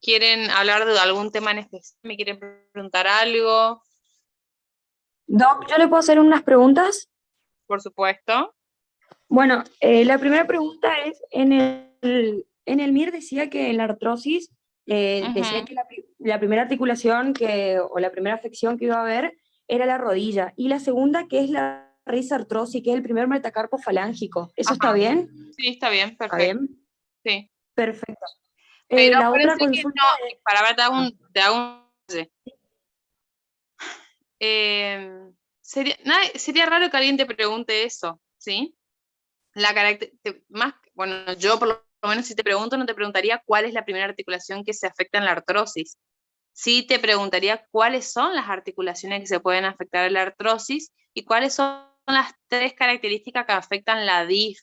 ¿Quieren hablar de algún tema en especial? ¿Me quieren preguntar algo? Doc, ¿yo le puedo hacer unas preguntas? Por supuesto. Bueno, la primera pregunta es, en el MIR decía que en la artrosis, decía Ujú. que la primera articulación o la primera afección que iba a haber era la rodilla, y la segunda que es la raíz artrosis, que es el primer metacarpo falángico. ¿Eso está Ajá. bien? Sí, está bien, ¿Está perfecto. bien? Sí. Perfecto. Pero La otra acuérdense que consulta no, es... para ver, ah, te hago un. Sería raro que alguien te pregunte eso, ¿sí? Bueno, yo por lo menos si te pregunto, no te preguntaría cuál es la primera articulación que se afecta en la artrosis. Sí te preguntaría cuáles son las articulaciones que se pueden afectar en la artrosis y cuáles son las tres características que afectan la DIF,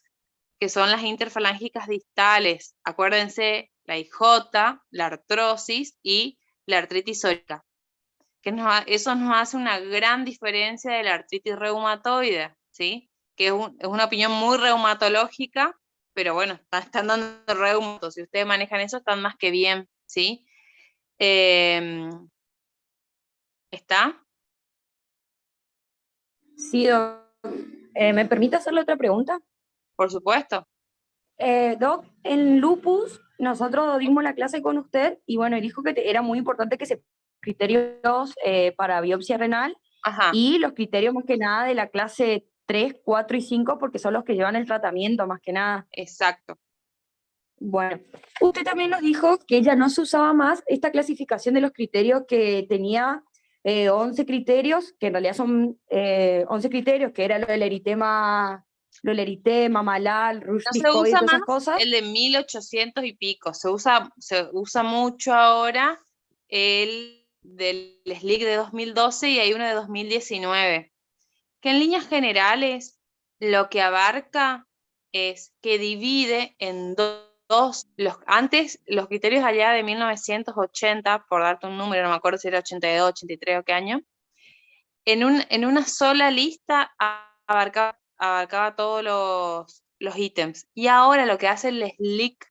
que son las interfalángicas distales. Acuérdense, la IJ, la artrosis y la artritis psoriásica. Eso nos hace una gran diferencia de la artritis reumatoide, ¿sí? Que es una opinión muy reumatológica, pero bueno, están dando reumato. Si ustedes manejan eso, están más que bien, ¿sí? Eh, ¿Está? sí, Doc. ¿Me permite hacerle otra pregunta? Por supuesto. Doc, en lupus nosotros dimos la clase con usted y bueno, él dijo que era muy importante que se criterios para biopsia renal Ajá, y los criterios más que nada de la clase 3, 4 y 5 porque son los que llevan el tratamiento más que nada. exacto. Bueno, usted también nos dijo que ya no se usaba más esta clasificación de los criterios que tenía 11 criterios, que en realidad son 11 criterios, que era lo del eritema, malal, No rush se discoide y usa todas más esas cosas. el de 1800 y pico, se usa mucho ahora el del SLIC de 2012 y hay uno de 2019, que en líneas generales lo que abarca es que divide en dos, antes los criterios allá de 1980, por darte un número, no me acuerdo si era 82, 83 o qué año, en una sola lista abarcaba todos los ítems. Y ahora lo que hace el SLIC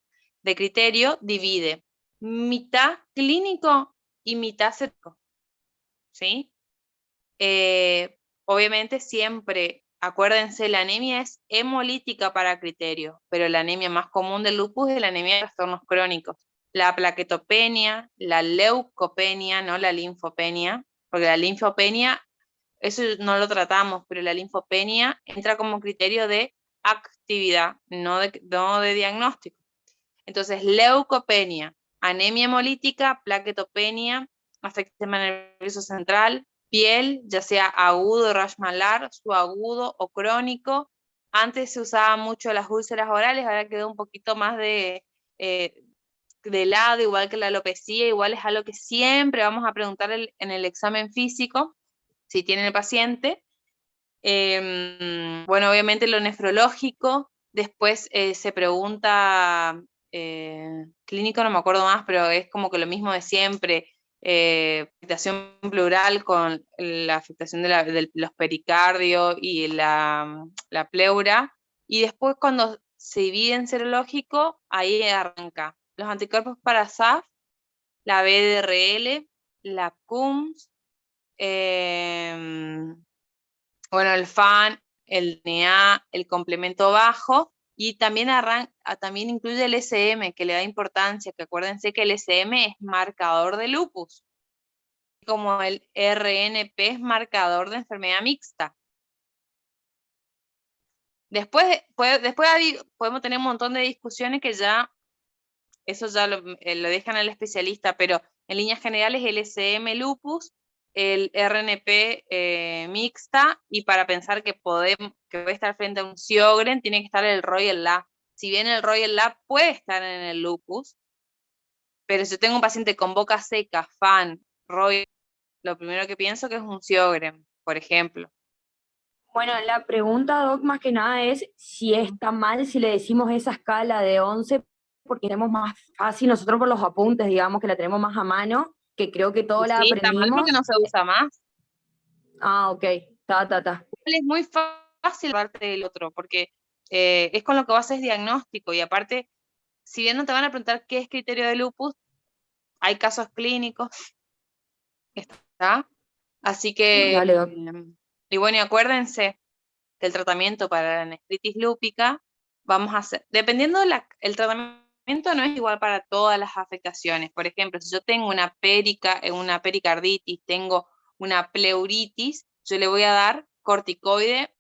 de criterio divide mitad clínico y mitad secco, ¿sí? Obviamente siempre, acuérdense, la anemia es hemolítica para criterio, pero la anemia más común del lupus es la anemia de trastornos crónicos. La plaquetopenia, la leucopenia, no la linfopenia, porque la linfopenia eso no lo tratamos, pero la linfopenia entra como criterio de actividad, no de diagnóstico. Entonces, leucopenia, anemia hemolítica, plaquetopenia, afecta el sistema nervioso central, piel, ya sea agudo, rash malar, subagudo o crónico. Antes se usaban mucho las úlceras orales, ahora quedó un poquito más eh, de lado, igual que la alopecia, igual es algo que siempre vamos a preguntar en el examen físico, si tiene el paciente. Bueno, obviamente lo nefrológico, después se pregunta, clínico no me acuerdo más, pero es como que lo mismo de siempre, afectación pleural con la afectación de los pericardios y la pleura, y después cuando se divide en serológico, ahí arranca los anticuerpos para SAF, la BDRL, la CUMS, bueno, el FAN, el DNA, el complemento bajo, y también, también incluye el SM, que le da importancia, que acuérdense que el SM es marcador de lupus, como el RNP es marcador de enfermedad mixta. Después podemos tener un montón de discusiones que ya, eso ya lo dejan al especialista, pero en líneas generales el SM lupus, el RNP mixta, y para pensar que puede estar frente a un Sjögren, tiene que estar el Royal Lab. Si bien el Royal Lab puede estar en el lupus, pero si yo tengo un paciente con boca seca, FAN, Royal, lo primero que pienso que es un Sjögren, por ejemplo. Bueno, la pregunta, Doc, más que nada es si está mal si le decimos esa escala de 11 porque tenemos más fácil nosotros por los apuntes, digamos que la tenemos más a mano, que creo que Y todos la sí, está mal porque aprendimos. no se usa más. Ah, ok, ta. Es muy fácil parte del otro, porque es con lo que vas a hacer diagnóstico, y aparte, si bien no te van a preguntar qué es criterio de lupus, hay casos clínicos, ¿está? Así que, Dale, doc. y bueno, y acuérdense que el tratamiento para la nefritis lúpica, vamos a hacer, dependiendo el tratamiento no es igual para todas las afectaciones. Por ejemplo, si yo tengo una pericarditis, tengo una pleuritis, yo le voy a dar corticoide.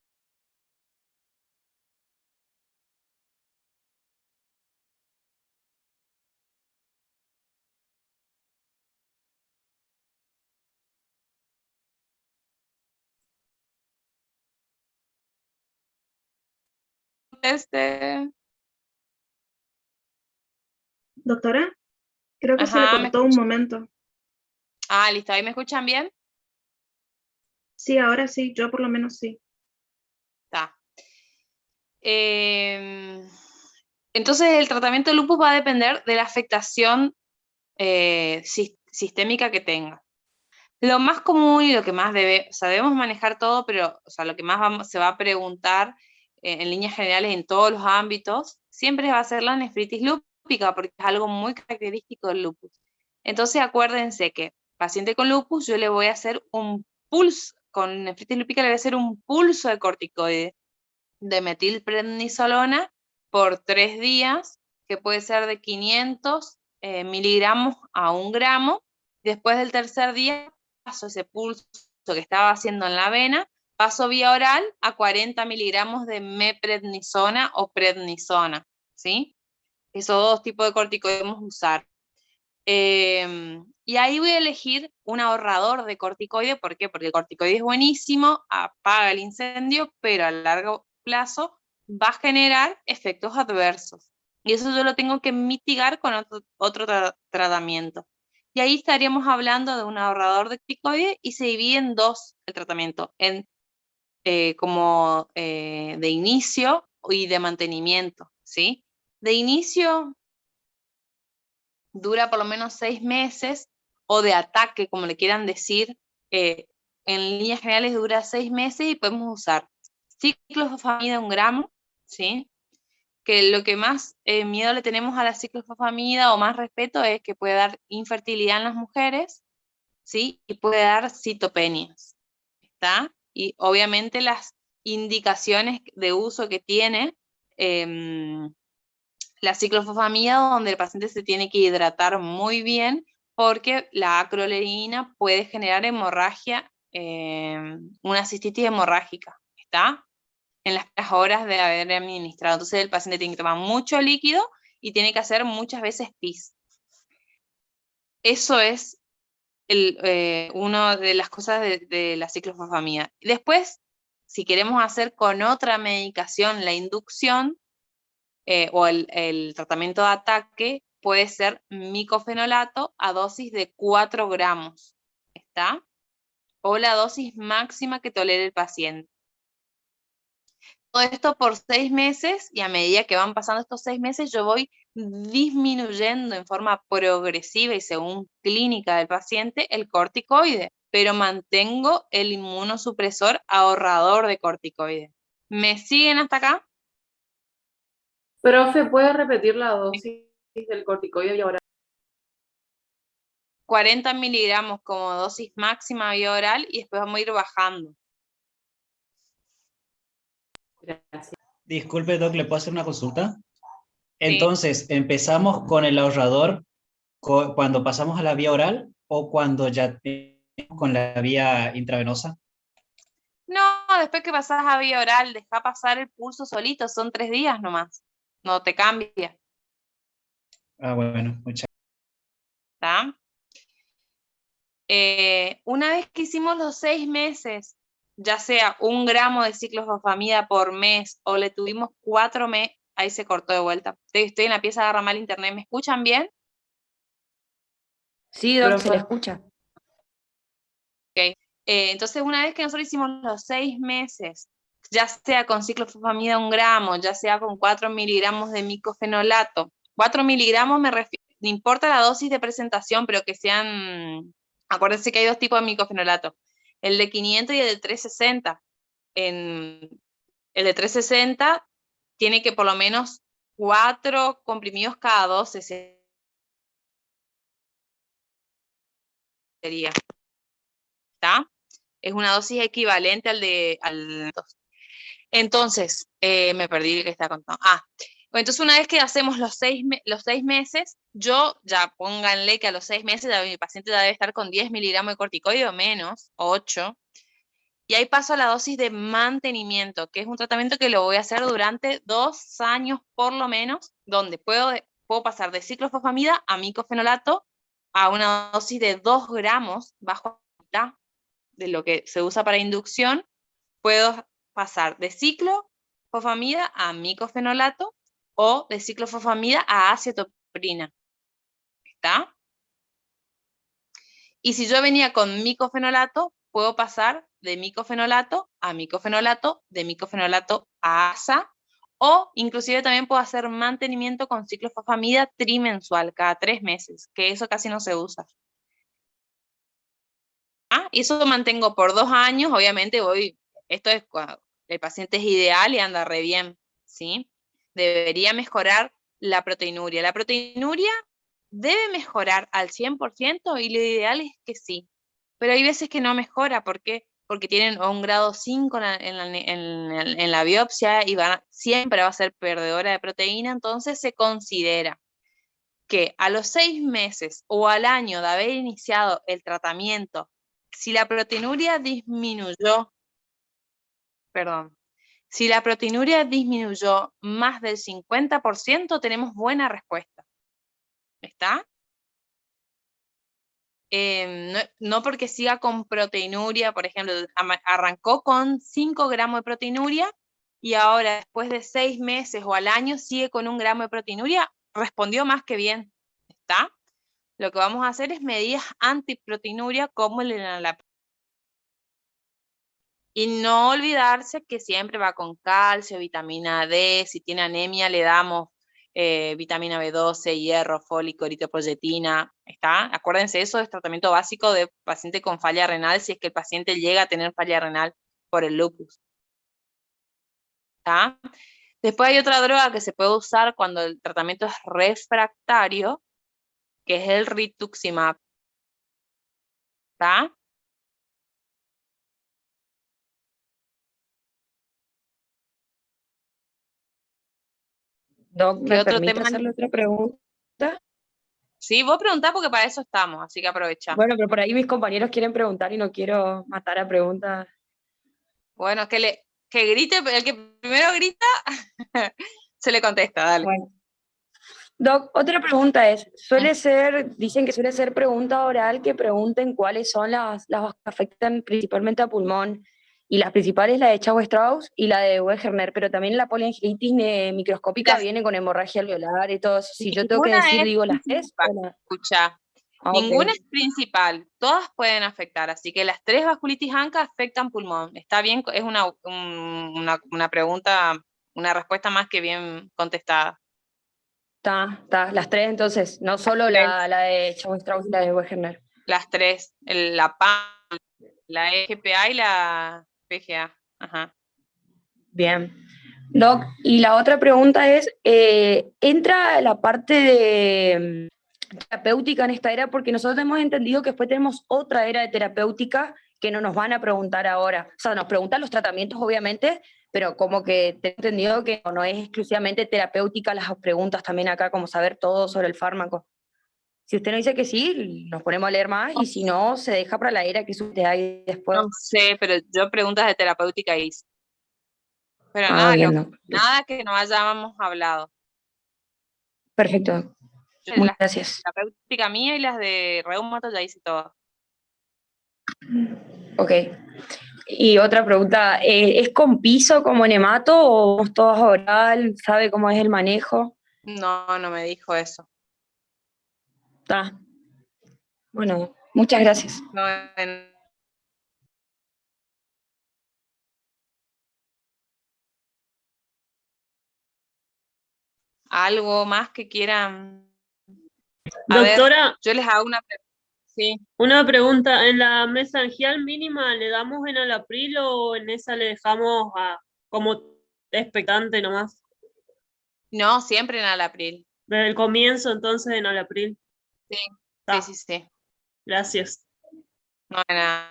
Doctora, creo que se le Ajá, ¿me cortó un escuchan? momento. Ah, listo, ¿ahí me escuchan bien? Sí, ahora sí, yo por lo menos sí. Está. Entonces, el tratamiento de lupus va a depender de la afectación sistémica que tenga. Lo más común y lo que más debemos manejar todo, pero o sea, lo que más se va a preguntar en líneas generales en todos los ámbitos, siempre va a ser la nefritis lúpica, porque es algo muy característico del lupus. Entonces, acuérdense que paciente con lupus, yo le voy a hacer un pulso, con nefritis lúpica le voy a hacer un pulso de corticoide de metilprednisolona por 3 días, que puede ser de 500 miligramos a 1 gramo. Después del tercer día, paso ese pulso que estaba haciendo en la vena, paso vía oral a 40 miligramos de meprednisona o prednisona, ¿sí? Esos dos tipos de corticoides podemos usar. Y ahí voy a elegir un ahorrador de corticoide. ¿Por qué? Porque el corticoide es buenísimo, apaga el incendio, pero a largo plazo va a generar efectos adversos. Y eso yo lo tengo que mitigar con otro tratamiento. Y ahí estaríamos hablando de un ahorrador de corticoide y se divide en dos el tratamiento, como de inicio y de mantenimiento, ¿sí? De inicio dura por lo menos 6 meses, o de ataque, como le quieran decir, en líneas generales dura 6 meses y podemos usar ciclofosfamida 1 gramo, ¿sí? Que lo que más miedo le tenemos a la ciclofosfamida o más respeto es que puede dar infertilidad en las mujeres, ¿sí? Y puede dar citopenias, ¿está? Y obviamente las indicaciones de uso que tiene la ciclofosfamida, donde el paciente se tiene que hidratar muy bien porque la acroleína puede generar hemorragia, una cistitis hemorrágica, ¿está? En las primeras horas de haber administrado. Entonces el paciente tiene que tomar mucho líquido y tiene que hacer muchas veces pis. Eso es una de las cosas de la ciclofosfamida. Después, si queremos hacer con otra medicación la inducción, o el tratamiento de ataque, puede ser micofenolato a dosis de 4 gramos, ¿está? O la dosis máxima que tolere el paciente. Todo esto por 6 meses, y a medida que van pasando estos 6 meses, yo voy disminuyendo en forma progresiva y según clínica del paciente el corticoide, pero mantengo el inmunosupresor ahorrador de corticoide. ¿Me siguen hasta acá? Profe, ¿puede repetir la dosis del corticoide y ahora? 40 miligramos como dosis máxima vía oral y después vamos a ir bajando. Gracias. Disculpe, Doc, ¿le puedo hacer una consulta? Sí. Entonces, ¿empezamos con el ahorrador cuando pasamos a la vía oral o cuando ya tenemos con la vía intravenosa? No, después que pasás a vía oral, deja pasar el pulso solito, son 3 días nomás. No te cambia, Ah, bueno, muchas ¿está? Una vez que hicimos los 6 meses, ya sea 1 gramo de ciclofosfamida por mes o le tuvimos 4 meses, ahí se cortó de vuelta. Estoy en la pieza de agarrar mal internet, ¿me escuchan bien? Sí, doc, se le Profe, escucha. Entonces, una vez que nosotros hicimos los 6 meses, ya sea con ciclofosfamida 1 gramo, ya sea con 4 miligramos de micofenolato, 4 miligramos me refiero, no importa la dosis de presentación, pero que sean, acuérdense que hay 2 tipos de micofenolato, el de 500 y el de 360. El de 360 tiene que por lo menos 4 comprimidos cada 12 sería. ¿Está? Es una dosis equivalente entonces, me perdí que está contando. Entonces una vez que hacemos los 6 meses, yo ya pónganle que a los 6 meses ya mi paciente ya debe estar con 10 miligramos de corticoide o menos, 8. Y ahí paso a la dosis de mantenimiento, que es un tratamiento que lo voy a hacer durante 2 años por lo menos, donde puedo pasar de ciclofosfamida a micofenolato a una dosis de 2 gramos bajo la mitad de lo que se usa para inducción. Puedo pasar de ciclofosfamida a micofenolato o de ciclofosfamida a acetoprina. ¿Está? Y si yo venía con micofenolato, puedo pasar de micofenolato a micofenolato, de micofenolato a ASA, o inclusive también puedo hacer mantenimiento con ciclofosfamida trimensual, cada 3 meses, que eso casi no se usa. Y eso lo mantengo por 2 años, obviamente esto es cuando el paciente es ideal y anda re bien, ¿sí? Debería mejorar la proteinuria. La proteinuria debe mejorar al 100% y lo ideal es que sí. Pero hay veces que no mejora, ¿por qué? Porque tienen un grado 5 en la biopsia y siempre va a ser perdedora de proteína, entonces se considera que a los 6 meses o al año de haber iniciado el tratamiento, si la proteinuria disminuyó más del 50%, tenemos buena respuesta. ¿Está? No porque siga con proteinuria, por ejemplo, arrancó con 5 gramos de proteinuria y ahora después de 6 meses o al año sigue con 1 gramo de proteinuria, respondió más que bien. ¿Está? Lo que vamos a hacer es medidas antiproteinuria como el enalapril. Y no olvidarse que siempre va con calcio, vitamina D, si tiene anemia le damos vitamina B12, hierro, fólico, eritropoyetina, ¿está? Acuérdense, eso es tratamiento básico de paciente con falla renal, si es que el paciente llega a tener falla renal por el lupus. ¿Está? Después hay otra droga que se puede usar cuando el tratamiento es refractario, que es el rituximab. ¿Está? Doc, ¿Qué ¿me otro permite tema? hacerle otra pregunta? Sí, vos preguntá porque para eso estamos, así que aprovecha. Bueno, pero por ahí mis compañeros quieren preguntar y no quiero matar a preguntas. Bueno, que grite, el que primero grita, se le contesta, dale. Bueno. Doc, otra pregunta es, dicen que suele ser pregunta oral que pregunten cuáles son las que afectan principalmente a pulmón, y las principales la de Chau-Strauss y la de Wegener, pero también la poliangiitis microscópica viene con hemorragia alveolar y todo eso. Si yo tengo que Ninguna decir, es digo las tres. principal. Escuchá, Ok. ninguna es principal, todas pueden afectar, así que las 3 vasculitis ANCA afectan pulmón. Está bien, es una pregunta, una respuesta más que bien contestada. Está, las tres entonces, no solo la de Chau-Strauss y la de Wegener. Las 3, la PAM, la EGPA y la PGA. Ajá. Bien. Doc, y la otra pregunta es, ¿entra la parte de terapéutica en esta era? Porque nosotros hemos entendido que después tenemos otra era de terapéutica que no nos van a preguntar ahora. O sea, nos preguntan los tratamientos, obviamente, pero como que te he entendido que no es exclusivamente terapéutica las preguntas también acá, como saber todo sobre el fármaco. Si usted nos dice que sí, nos ponemos a leer más, y si no, se deja para la era que usted hay después. No sé, pero yo preguntas de terapéutica hice. Pero Bien, no. nada que no hayamos hablado. Perfecto. Muchas gracias. La terapéutica mía y las de reumato ya hice todas. Ok. Y otra pregunta, ¿es con piso como en hemato o es todo oral? ¿Sabe cómo es el manejo? No, no me dijo eso. Está. Bueno, muchas gracias. No, ¿algo más que quieran? Doctora, yo les hago una pregunta. Sí. una pregunta. ¿En la mesangial mínima le damos enalapril o en esa le dejamos como expectante nomás? No, siempre enalapril. Desde el comienzo, entonces, enalapril. Sí, Está. sí. Gracias. No hay nada.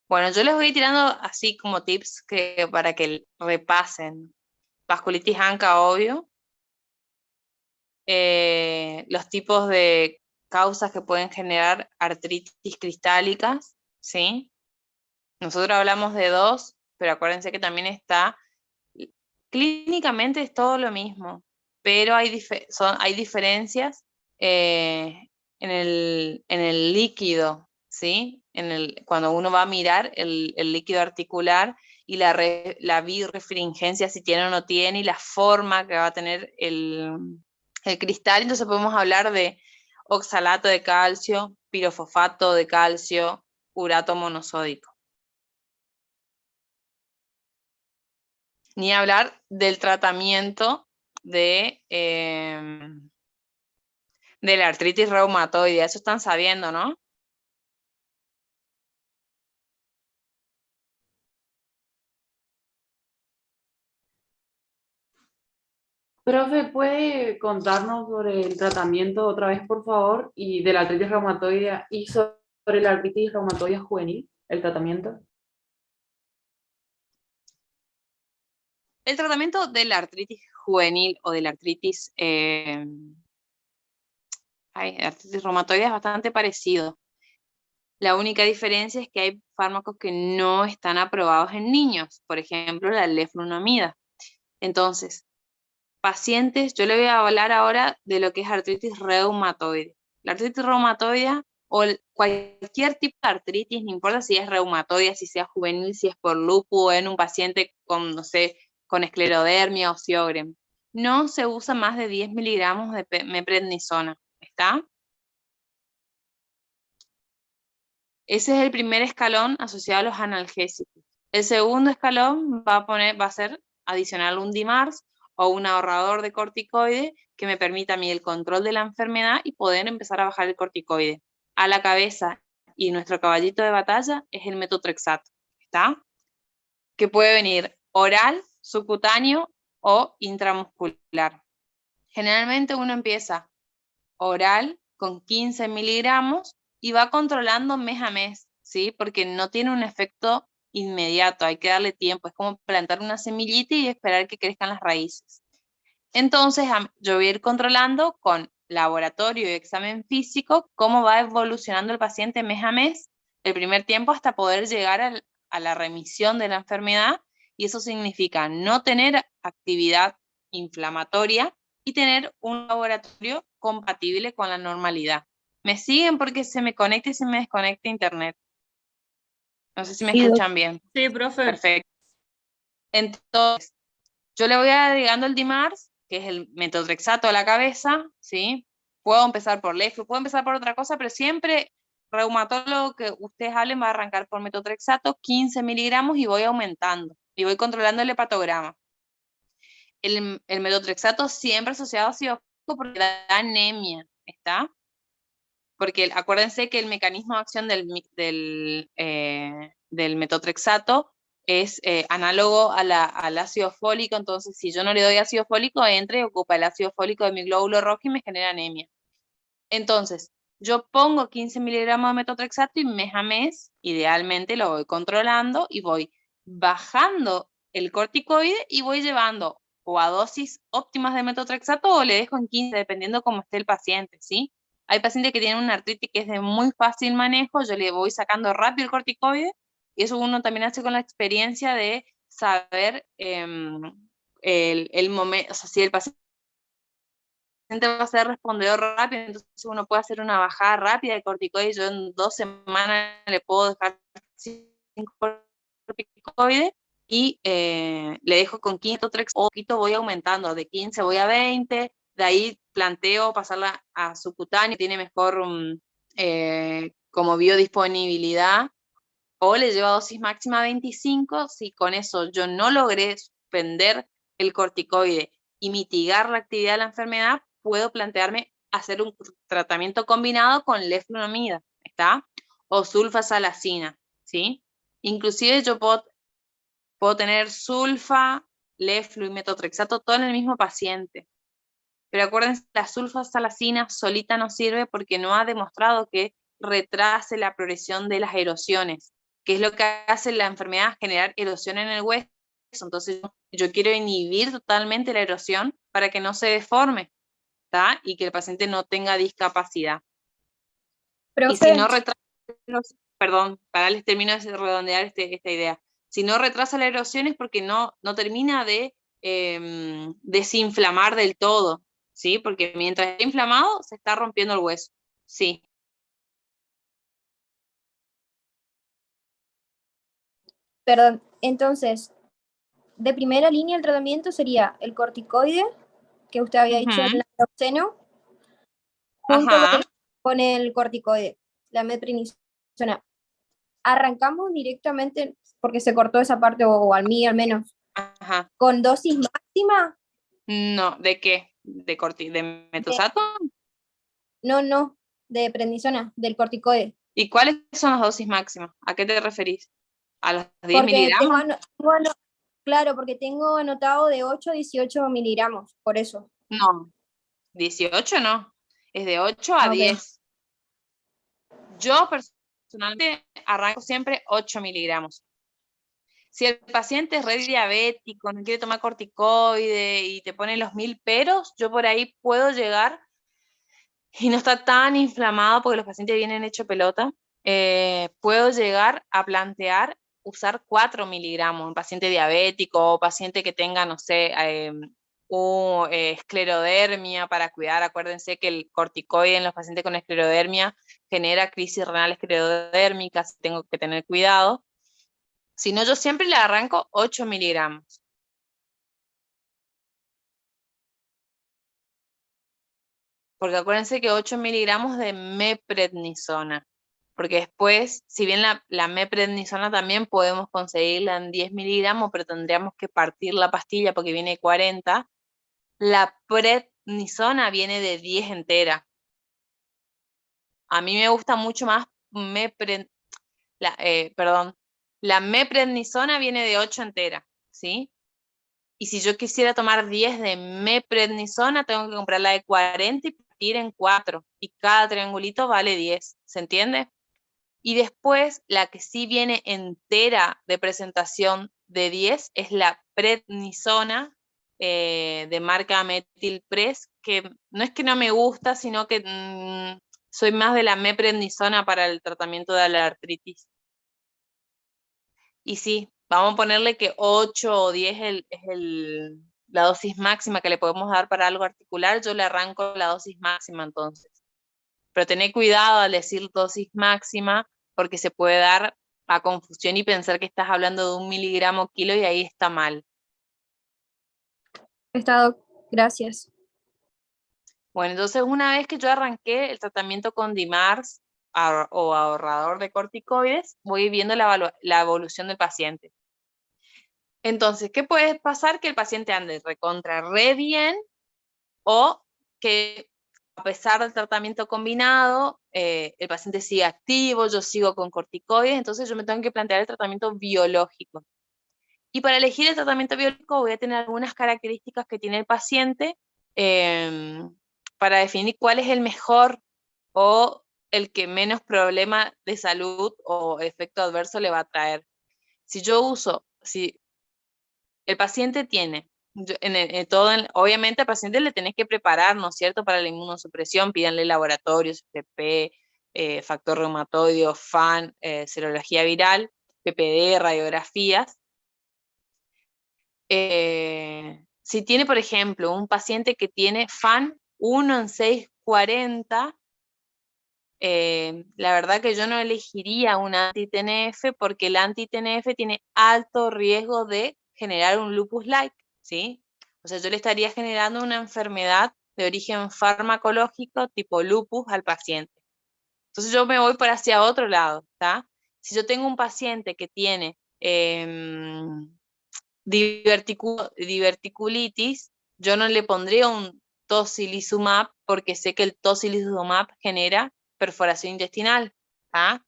Bueno, yo les voy tirando así como tips que, para que repasen. Vasculitis ANCA, obvio. Los tipos de causas que pueden generar artritis cristálicas, ¿sí? Nosotros hablamos de dos, pero acuérdense que también está, clínicamente es todo lo mismo, pero hay diferencias en el líquido, ¿sí? Cuando uno va a mirar el líquido articular y la birrefringencia, si tiene o no tiene, y la forma que va a tener el cristal. Entonces podemos hablar de oxalato de calcio, pirofosfato de calcio, urato monosódico. Ni hablar del tratamiento de la artritis reumatoide. Eso están sabiendo, ¿no? Profe, ¿puede contarnos sobre el tratamiento otra vez, por favor, y de la artritis reumatoide y sobre la artritis reumatoide juvenil, el tratamiento? El tratamiento de la artritis juvenil o de la artritis reumatoide es bastante parecido. La única diferencia es que hay fármacos que no están aprobados en niños, por ejemplo, la leflunomida. Entonces, pacientes, yo le voy a hablar ahora de lo que es artritis reumatoide. La artritis reumatoide o cualquier tipo de artritis, no importa si es reumatoide, si sea juvenil, si es por lupus o en un paciente con, no sé, con esclerodermia o Sjögren, no se usa más de 10 miligramos de meprednisona, ¿está? Ese es el primer escalón asociado a los analgésicos. El segundo escalón va a ser adicional un DIMARS o un ahorrador de corticoide que me permita a mí el control de la enfermedad y poder empezar a bajar el corticoide. A la cabeza, y nuestro caballito de batalla es el metotrexato, ¿está? Que puede venir oral, subcutáneo o intramuscular. Generalmente uno empieza oral con 15 miligramos y va controlando mes a mes, ¿sí? Porque no tiene un efecto inmediato, hay que darle tiempo, es como plantar una semillita y esperar que crezcan las raíces. Entonces, yo voy a ir controlando con laboratorio y examen físico cómo va evolucionando el paciente mes a mes, el primer tiempo hasta poder llegar a la remisión de la enfermedad, y eso significa no tener actividad inflamatoria y tener un laboratorio compatible con la normalidad. ¿Me siguen? Porque se me conecta y se me desconecta internet. No sé si me Sí, escuchan bien. Sí, profe. Perfecto. Entonces, yo le voy agregando el DIMARS, que es el metotrexato a la cabeza, ¿sí? Puedo empezar por leflu, puedo empezar por otra cosa, pero siempre reumatólogo que ustedes hablen va a arrancar por metotrexato, 15 miligramos, y voy aumentando, y voy controlando el hepatograma. El metotrexato siempre asociado a ácido fólico porque da anemia, ¿está? Porque acuérdense que el mecanismo de acción del metotrexato es análogo al ácido fólico. Entonces si yo no le doy ácido fólico, entra y ocupa el ácido fólico de mi glóbulo rojo y me genera anemia. Entonces, yo pongo 15 miligramos de metotrexato y mes a mes, idealmente lo voy controlando y voy bajando el corticoide y voy llevando o a dosis óptimas de metotrexato o le dejo en 15, dependiendo cómo esté el paciente, ¿sí? Hay pacientes que tienen una artritis que es de muy fácil manejo, yo le voy sacando rápido el corticoide, y eso uno también hace con la experiencia de saber el momento, o sea, si el paciente va a ser respondedor rápido, entonces uno puede hacer una bajada rápida de corticoides. Yo en 2 semanas le puedo dejar 5 corticoides y le dejo con 15 o poquito, voy aumentando, de 15 voy a 20, de ahí planteo pasarla a subcutáneo, tiene mejor como biodisponibilidad, o le llevo a dosis máxima 25, si con eso yo no logré suspender el corticoide y mitigar la actividad de la enfermedad, puedo plantearme hacer un tratamiento combinado con leflunomida, ¿está? O sulfasalacina, ¿sí? Inclusive yo puedo tener sulfa, leflu y metotrexato todo en el mismo paciente. Pero acuérdense, la sulfasalacina solita no sirve porque no ha demostrado que retrase la progresión de las erosiones, que es lo que hace la enfermedad, generar erosión en el hueso. Entonces yo quiero inhibir totalmente la erosión para que no se deforme, ¿tá? Y que el paciente no tenga discapacidad. Y si Profe, no retrasa, perdón, para les termino de redondear esta idea. Si no retrasa la erosión es porque no termina de desinflamar del todo, ¿sí? Porque mientras está inflamado se está rompiendo el hueso, sí. perdón, entonces, de primera línea el tratamiento sería el corticoide, que usted había dicho, el Ujú. naproxeno, junto Ajá. con el corticoide, la meprednisona. Arrancamos directamente, porque se cortó esa parte, o al mí al menos, Ajá. con dosis máxima. No, ¿de qué? ¿De metosato? No, de prednisona, del corticoide. ¿Y cuáles son las dosis máximas? ¿A qué te referís? ¿A los 10 Porque miligramos? claro, porque tengo anotado de 8 a 18 miligramos, por eso. No, 18 no, es de 8 a Ah, ok. 10. Yo personalmente arranco siempre 8 miligramos. Si el paciente es re diabético, no quiere tomar corticoide y te pone los 1000 peros, yo por ahí puedo llegar y no está tan inflamado porque los pacientes vienen hecho pelota, puedo llegar a plantear usar 4 miligramos en paciente diabético o paciente que tenga, no sé, esclerodermia para cuidar. Acuérdense que el corticoide en los pacientes con esclerodermia genera crisis renal esclerodérmica, tengo que tener cuidado. Si no, yo siempre le arranco 8 miligramos. Porque acuérdense que 8 miligramos de meprednisona. Porque después, si bien la meprednisona también podemos conseguirla en 10 miligramos, pero tendríamos que partir la pastilla porque viene 40, la prednisona viene de 10 entera. A mí me gusta mucho más la meprednisona viene de 8 entera, ¿sí? Y si yo quisiera tomar 10 de meprednisona, tengo que comprar la de 40 y partir en 4. Y cada triangulito vale 10, ¿se entiende? Y después, la que sí viene entera de presentación de 10 es la prednisona de marca Metilpres, que no es que no me gusta, sino que soy más de la meprednisona para el tratamiento de la artritis. Y sí, vamos a ponerle que 8 o 10 la dosis máxima que le podemos dar para algo articular. Yo le arranco la dosis máxima entonces. Pero tener cuidado al decir dosis máxima porque se puede dar a confusión y pensar que estás hablando de 1 miligramo kilo y ahí está mal. Gracias. Bueno, entonces una vez que yo arranqué el tratamiento con DIMARS o ahorrador de corticoides, voy viendo la evolución del paciente. Entonces, ¿qué puede pasar? Que el paciente ande recontra re bien o que a pesar del tratamiento combinado, el paciente sigue activo, yo sigo con corticoides, entonces yo me tengo que plantear el tratamiento biológico. Y para elegir el tratamiento biológico voy a tener algunas características que tiene el paciente para definir cuál es el mejor o el que menos problema de salud o efecto adverso le va a traer. Si el paciente tiene, obviamente al paciente le tenés que preparar, ¿no es cierto?, para la inmunosupresión, pídanle laboratorios, PP, factor reumatoideo, FAN, serología viral, PPD, radiografías. Si tiene, por ejemplo, un paciente que tiene FAN 1 en 640, la verdad que yo no elegiría un anti-TNF porque el anti-TNF tiene alto riesgo de generar un lupus-like, ¿sí? O sea, yo le estaría generando una enfermedad de origen farmacológico tipo lupus al paciente. Entonces yo me voy por hacia otro lado, ¿está? Si yo tengo un paciente que tiene diverticulitis, yo no le pondría un tocilizumab porque sé que el tocilizumab genera perforación intestinal. ¿Ah?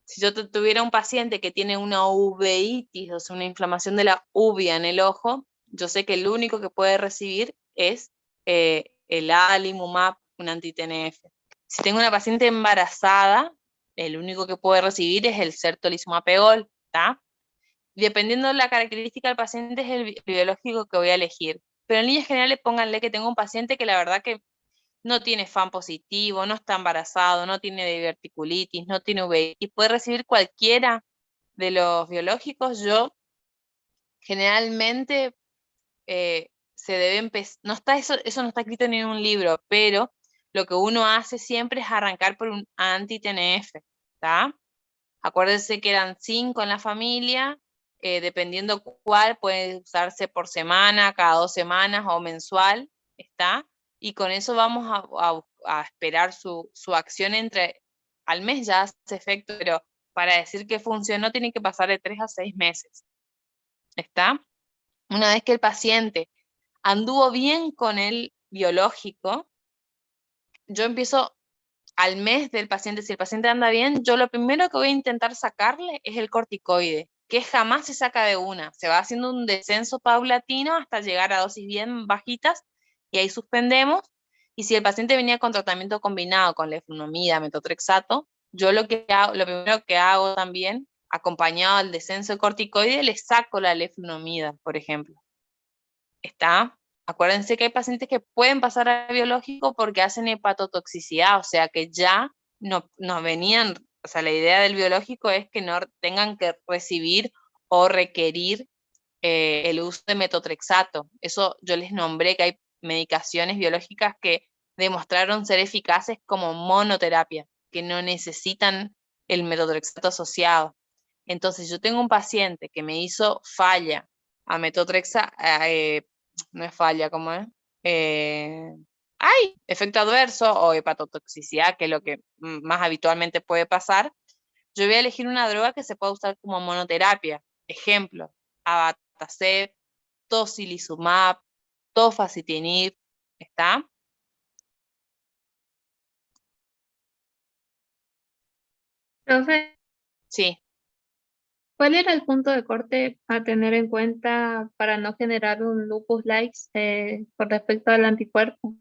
Si yo tuviera un paciente que tiene una uveitis, o sea, una inflamación de la uvea en el ojo, yo sé que el único que puede recibir es el adalimumab, un anti-TNF. Si tengo una paciente embarazada, el único que puede recibir es el certolizumab-pegol, ¿está? Dependiendo de la característica del paciente es el biológico que voy a elegir. Pero en líneas generales pónganle que tengo un paciente que la verdad que no tiene FAM positivo, no está embarazado, no tiene diverticulitis, no tiene uveitis, puede recibir cualquiera de los biológicos. Yo generalmente se debe empezar, no está eso no está escrito en ningún libro, pero lo que uno hace siempre es arrancar por un anti-TNF, ¿está? Acuérdense que eran 5 en la familia, dependiendo cuál, puede usarse por semana, cada 2 semanas o mensual, ¿está? Y con eso vamos a esperar su acción al mes ya hace efecto, pero para decir que funcionó tiene que pasar de 3 a 6 meses, ¿está? Una vez que el paciente anduvo bien con el biológico, yo empiezo al mes del paciente, si el paciente anda bien, yo lo primero que voy a intentar sacarle es el corticoide, que jamás se saca de una, se va haciendo un descenso paulatino hasta llegar a dosis bien bajitas, y ahí suspendemos, y si el paciente venía con tratamiento combinado con leflunomida, metotrexato, yo lo primero que hago también, acompañado al descenso de corticoide, le saco la leflunomida, por ejemplo. ¿Está? Acuérdense que hay pacientes que pueden pasar a biológico porque hacen hepatotoxicidad, o sea que ya no venían, o sea, la idea del biológico es que no tengan que recibir o requerir el uso de metotrexato. Eso yo les nombré que hay medicaciones biológicas que demostraron ser eficaces como monoterapia, que no necesitan el metotrexato asociado. Entonces yo tengo un paciente que me hizo falla a metotrexato, no es falla, ¿cómo es? Efecto adverso o hepatotoxicidad, que es lo que más habitualmente puede pasar. Yo voy a elegir una droga que se pueda usar como monoterapia. Ejemplo, abatacept, tocilizumab, tofacitinib, ¿está? Profe, Sí. ¿cuál era el punto de corte a tener en cuenta para no generar un lupus likes con respecto al anticuerpo?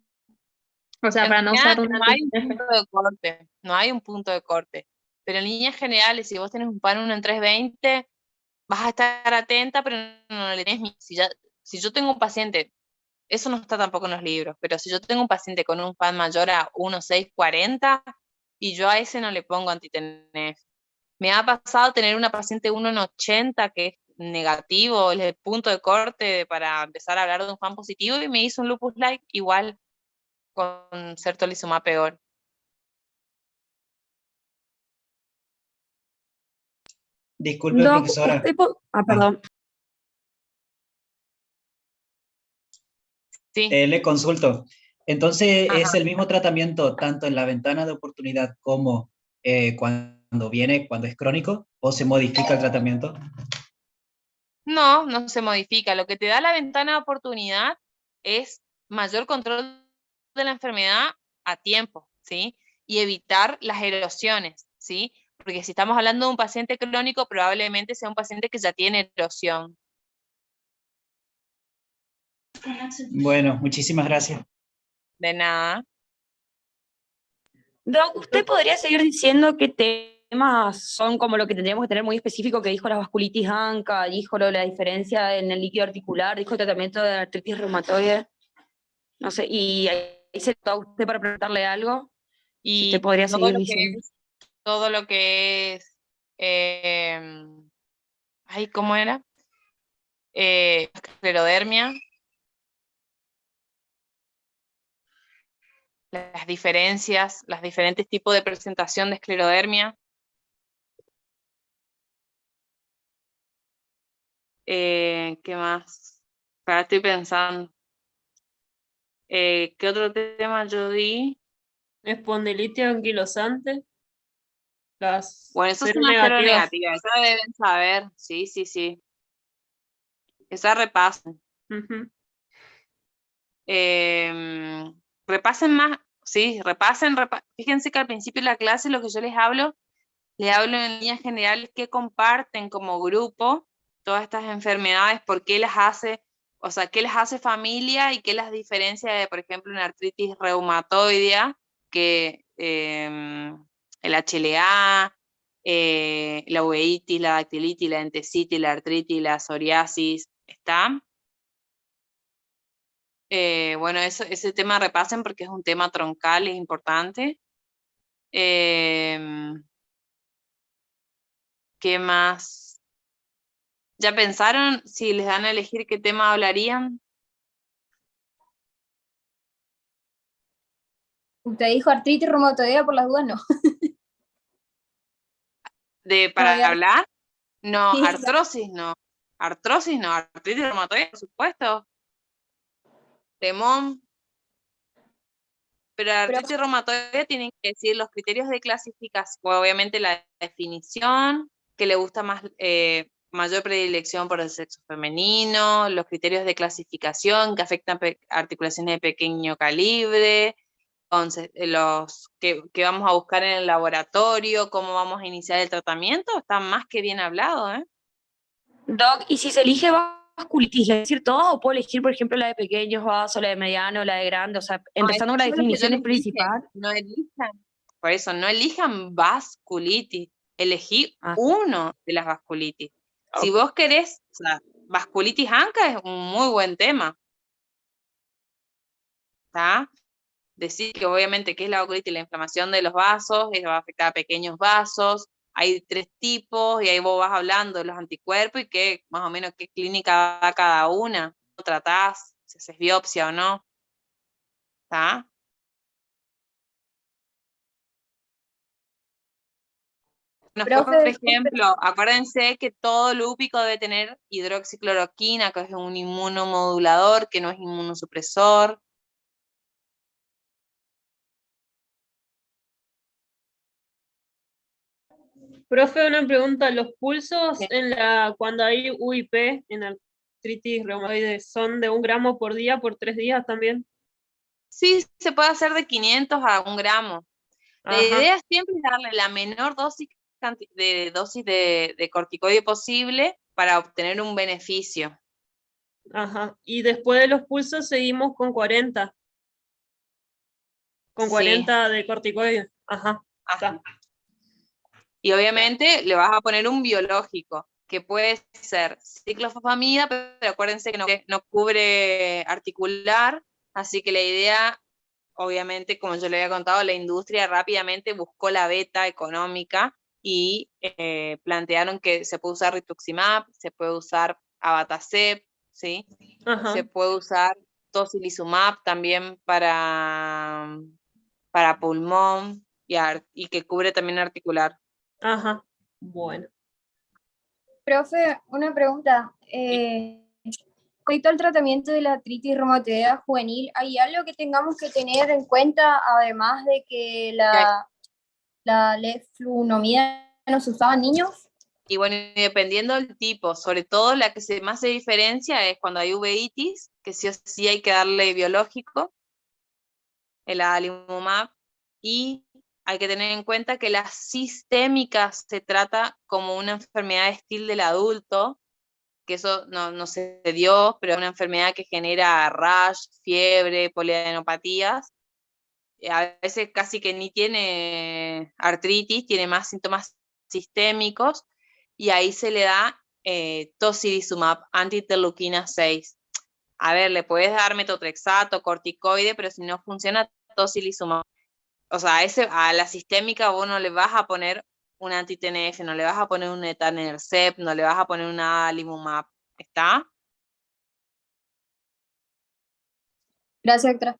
O sea, En para no realidad usar un no hay un anti-TNF. punto de corte, no hay un punto de corte. Pero en líneas generales, si vos tenés un PAN 1 en 320, vas a estar atenta, pero no le tenés miedo. Si yo tengo un paciente, eso no está tampoco en los libros, pero si yo tengo un paciente con un PAN mayor a 1,640 y yo a ese no le pongo anti-TNF. Me ha pasado tener una paciente 1 en 80 que es negativo, el punto de corte para empezar a hablar de un PAN positivo, y me hizo un lupus like igual con certolizumab peor. Disculpe, Doc, profesora. perdón. Sí. Le consulto. Entonces, Ajá. ¿es el mismo tratamiento tanto en la ventana de oportunidad como cuando es crónico? ¿O se modifica el tratamiento? No, no se modifica. Lo que te da la ventana de oportunidad es mayor control de la enfermedad a tiempo, ¿sí? Y evitar las erosiones, ¿sí? Porque si estamos hablando de un paciente crónico, probablemente sea un paciente que ya tiene erosión. Bueno, muchísimas gracias. De nada. Doc, ¿usted podría seguir diciendo qué temas son como lo que tendríamos que tener muy específico que dijo la vasculitis ANCA, dijo lo de la diferencia en el líquido articular, dijo el tratamiento de artritis reumatoide? No sé, y ahí se toca a usted para preguntarle algo. Si Y usted podría todo seguir lo que diciendo. todo lo que es, ¿cómo era? Esclerodermia, las diferencias, los diferentes tipos de presentación de esclerodermia. ¿Qué más? Ahora estoy pensando. ¿Qué otro tema yo di? Espondilitis anquilosante. Las Bueno, eso es cero una cero negativas. negativa, esa deben saber, sí. Esa repasen. Ujú. Repasen más, sí, fíjense que al principio de la clase lo que yo les hablo en líneas generales que comparten como grupo todas estas enfermedades, por qué las hace o sea, qué les hace familia y qué las diferencia de, por ejemplo, una artritis reumatoidea, que el HLA, la uveitis, la dactilitis, la entesitis, la artritis, la psoriasis, ¿está? Bueno, ese tema repasen porque es un tema troncal, es importante. ¿Qué más? ¿Ya pensaron si les dan a elegir qué tema hablarían? Usted dijo artritis reumatoidea, por las dudas no. ¿Para Todavía- hablar? No, Sí, artrosis no. Artrosis no, artritis reumatoidea, por supuesto. Temón. Pero la pero artritis reumatoidea tienen que decir los criterios de clasificación, obviamente la definición, que le gusta más, mayor predilección por el sexo femenino, los criterios de clasificación que afectan articulaciones de pequeño calibre, entonces los que vamos a buscar en el laboratorio, cómo vamos a iniciar el tratamiento, está más que bien hablado, ¿eh? Doc, ¿y si se elige vasculitis, le decir todas o puedo elegir, por ejemplo, la de pequeños vasos, la de mediano, la de grande? O sea, empezando con la Eso es lo que yo definición les dije, principal. no elijan, por eso, no elijan vasculitis, elegí Ah, uno de las vasculitis. Si ok. vos querés, o sea, vasculitis ANCA es un muy buen tema, ¿está? Decir que obviamente que es la vasculitis, la inflamación de los vasos, va a afectar a pequeños vasos, hay 3 tipos, y ahí vos vas hablando de los anticuerpos y qué, más o menos qué clínica da cada una, ¿cómo tratás? Si haces biopsia o no, ¿está? Bueno, por profe, ejemplo, acuérdense que todo lúpico debe tener hidroxicloroquina, que es un inmunomodulador, que no es inmunosupresor. Profe, una pregunta, ¿los pulsos Sí. cuando hay UIP en artritis reumatoide son de 1 gramo por día por 3 días también? Sí, se puede hacer de 500 a 1 gramo. La Ajá, idea siempre es darle la menor dosis de corticoide posible para obtener un beneficio. ajá. Y después de los pulsos seguimos con 40. Con Sí. 40 de corticoides. Ajá. Ajá. Y obviamente le vas a poner un biológico, que puede ser ciclofosfamida, pero acuérdense que no cubre articular, así que la idea, obviamente, como yo le había contado, la industria rápidamente buscó la beta económica y plantearon que se puede usar rituximab, se puede usar abatacept, ¿sí? Ajá. Se puede usar tocilizumab también para pulmón y que cubre también articular. Ajá. Bueno. profe, una pregunta. Respecto al tratamiento de la artritis reumatoidea juvenil, ¿hay algo que tengamos que tener en cuenta, además de que la leflunomida no se usaba en niños? Y bueno, dependiendo del tipo, sobre todo la que más se diferencia es cuando hay uveitis, que sí o sí hay que darle biológico, el adalimumab, y hay que tener en cuenta que la sistémica se trata como una enfermedad de estilo del adulto, que eso no se dio, pero es una enfermedad que genera rash, fiebre, poliadenopatías. A veces casi que ni tiene artritis, tiene más síntomas sistémicos, y ahí se le da tocilizumab, anti-interleuquina 6. A ver, le puedes dar metotrexato, corticoide, pero si no funciona, tocilizumab. O sea, a la sistémica vos no le vas a poner un anti-TNF, no le vas a poner un etanercept, no le vas a poner una adalimumab. ¿Está? Gracias, doctora.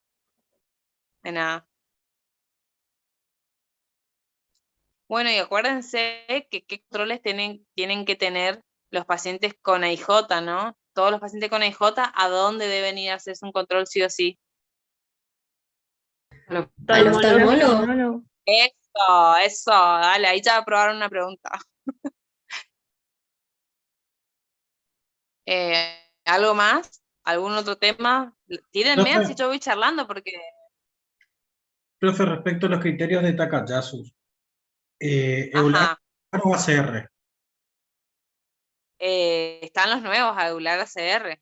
De nada. Bueno, y acuérdense que qué controles tienen que tener los pacientes con AIJ, ¿no? Todos los pacientes con AIJ, ¿a dónde deben ir a hacerse un control sí o sí? Al oftalmólogo. Oftalmólogo. Eso, dale, ahí ya aprobaron una pregunta. ¿Algo más? ¿Algún otro tema? Tírenme, Profe, así yo voy charlando, porque profe, respecto a los criterios de Takayasu, ¿EULAR ajá, o ACR? están los nuevos, Adular ACR.